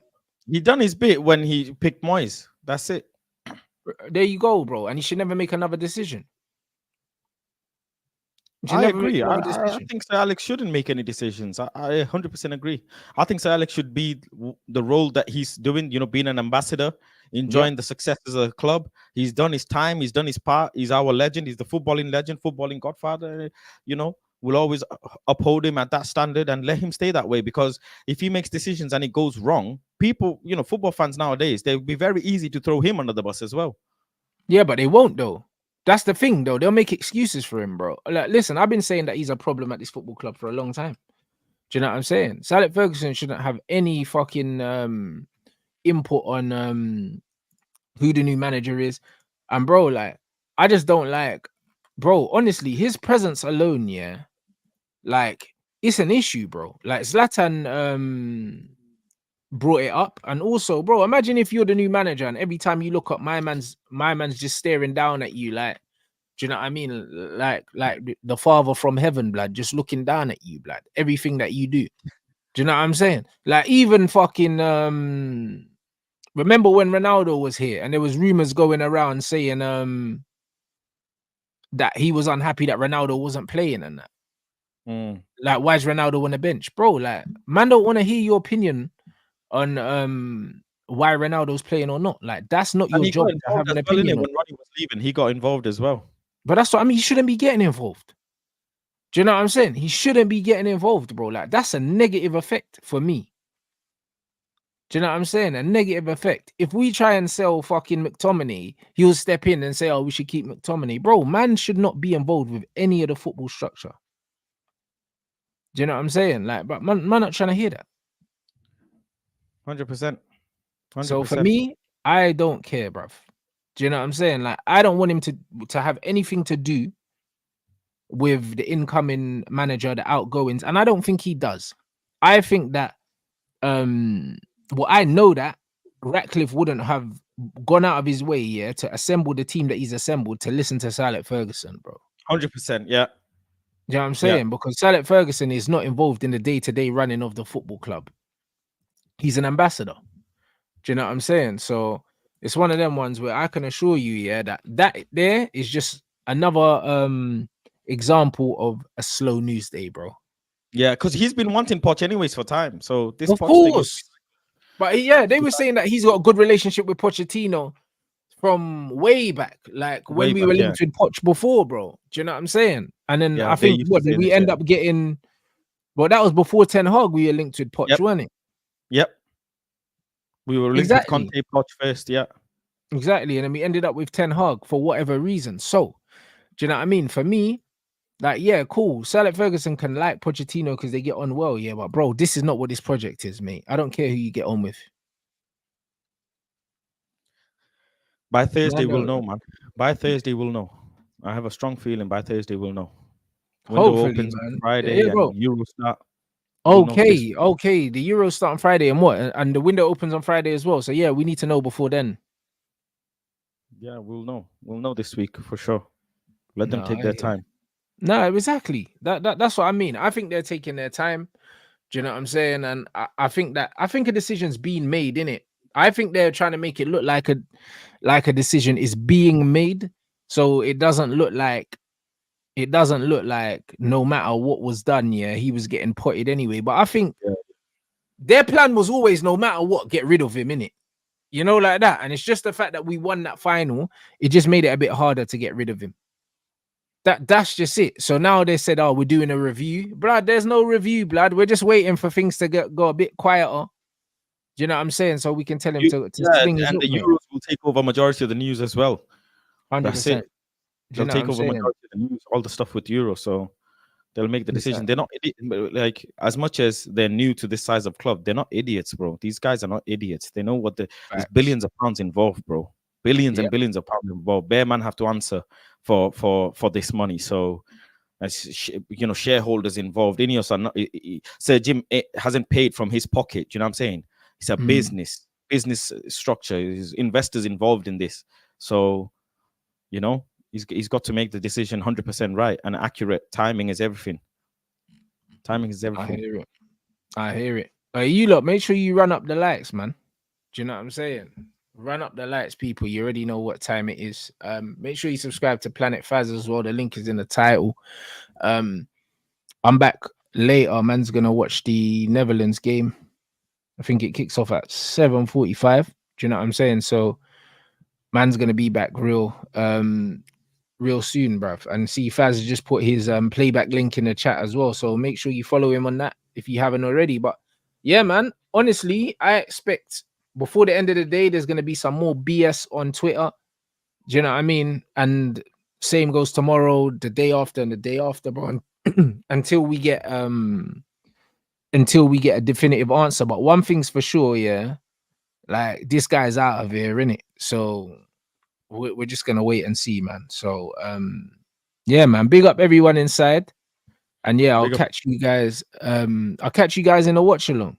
He done his bit when he picked Moyes. That's it. There you go, bro. And he should never make another decision. I agree. I think Sir Alex shouldn't make any decisions. I 100% agree. I think Sir Alex should be the role that he's doing, being an ambassador, enjoying the successes of the club. He's done his time. He's done his part. He's our legend. He's the footballing legend, footballing godfather. We'll always uphold him at that standard and let him stay that way, because if he makes decisions and it goes wrong, people, football fans nowadays, they'll be very easy to throw him under the bus as well. Yeah, but they won't, though. That's the thing, though. They'll make excuses for him, bro. Like, listen, I've been saying that he's a problem at this football club for a long time. Do you know what I'm saying? Salif Ferguson shouldn't have any fucking input on who the new manager is. And, bro, like, I just don't like, bro, honestly, his presence alone, like, it's an issue, bro. Like, Zlatan brought it up. And also, bro, imagine if you're the new manager and every time you look up, my man's just staring down at you, like, do you know what I mean? Like the Father from heaven, blood, just looking down at you, blood, everything that you do. Do you know what I'm saying? Like, even fucking remember when Ronaldo was here and there was rumors going around saying that he was unhappy that Ronaldo wasn't playing and that. Like, why is Ronaldo on the bench, bro? Like, man don't want to hear your opinion on why Ronaldo's playing or not. Like, that's not your job to have an opinion. When Ronnie was leaving, he got involved as well. But that's what I mean. He shouldn't be getting involved. Do you know what I'm saying? He shouldn't be getting involved, bro. Like, that's a negative effect for me. Do you know what I'm saying? A negative effect. If we try and sell fucking McTominay, he'll step in and say, "Oh, we should keep McTominay." Bro, man should not be involved with any of the football structure. Do you know what I'm saying? Like, but man not trying to hear that. 100%. So for me, I don't care, bruv. Do you know what I'm saying? Like, I don't want him to have anything to do with the incoming manager, the outgoings, and I don't think he does. I think that well, I know that Ratcliffe wouldn't have gone out of his way, yeah, to assemble the team that he's assembled to listen to Sir Ferguson, bro. 100%. Yeah. You know what I'm Yeah. saying? Because Sir Ferguson is not involved in the day-to-day running of the football club. He's an ambassador. Do you know what I'm saying? So it's one of them ones where I can assure you, yeah, that there is just another example of a slow news day, bro. Yeah, because he's been wanting Poch anyways for time. So this Of Poch thing is course. But yeah, they were saying that he's got a good relationship with Pochettino from way back, like way when we back, were yeah. linked with Poch before, bro. Do you know what I'm saying? And then Yeah, I they think used to what say did we this, end yeah. up getting? Well, that was before Ten Hag. We were linked with Poch, Yep. weren't it? Yep. We were linked Exactly. with Conte Poch first, yeah. Exactly. And then we ended up with Ten Hag for whatever reason. So, do you know what I mean? For me, like, yeah, cool. Sir Ferguson can like Pochettino because they get on well, yeah. But bro, this is not what this project is, mate. I don't care who you get on with. By Thursday, we'll know, man. By Thursday, we'll know. I have a strong feeling by Thursday, we'll know. Window Hopefully, opens man. on Friday Yeah, bro. and Euro start. We'll know Okay, okay. The Euros start on Friday and what? And the window opens on Friday as well. So yeah, we need to know before then. Yeah, we'll know. We'll know this week for sure. Let them take their time. No, exactly. That's what I mean. I think they're taking their time. Do you know what I'm saying? And I think a decision's being made, in it. I think they're trying to make it look like a decision is being made, so it doesn't look like no matter what was done, yeah, he was getting potted anyway. But I think their plan was always, no matter what, get rid of him, innit? You know, like that. And it's just the fact that we won that final, it just made it a bit harder to get rid of him. That's just it. So now they said, oh, we're doing a review. Blood, there's no review, blood. We're just waiting for things to go a bit quieter. Do you know what I'm saying? So we can tell him to swing his and up, the mate. Euros will take over majority of the news as well. 100%. That's it. They'll take over majority of the news, all the stuff with Euro. So they'll make the decision. They're not like, as much as they're new to this size of club, they're not idiots, bro. These guys are not idiots. They know what there's billions of pounds involved, bro. Billions and billions of pounds involved. Bear man have to answer for this money. So, as you know, shareholders involved. INEOS are not. Sir Jim hasn't paid from his pocket. You know what I'm saying? It's a business structure. There's investors involved in this. So, you know, he's got to make the decision 100% right and accurate. Timing is everything. Timing is everything. I hear it. You lot, make sure you run up the lights, man. Do you know what I'm saying? Run up the lights, people. You already know what time it is. Make sure you subscribe to Planet Faz as well. The link is in the title. I'm back later. Man's gonna watch the Netherlands game. I think it kicks off at 7:45. Do you know what I'm saying? So man's gonna be back real soon, bruv. And see, Faz just put his playback link in the chat as well. So make sure you follow him on that if you haven't already. But yeah, man, honestly, I expect before the end of the day, there's gonna be some more BS on Twitter. Do you know what I mean? And same goes tomorrow, the day after, and the day after, bro. Until we get a definitive answer. But one thing's for sure, yeah, like this guy's out of here, innit? So we're just gonna wait and see, man. So yeah, man, big up everyone inside, and yeah, I'll catch you guys in the watch along.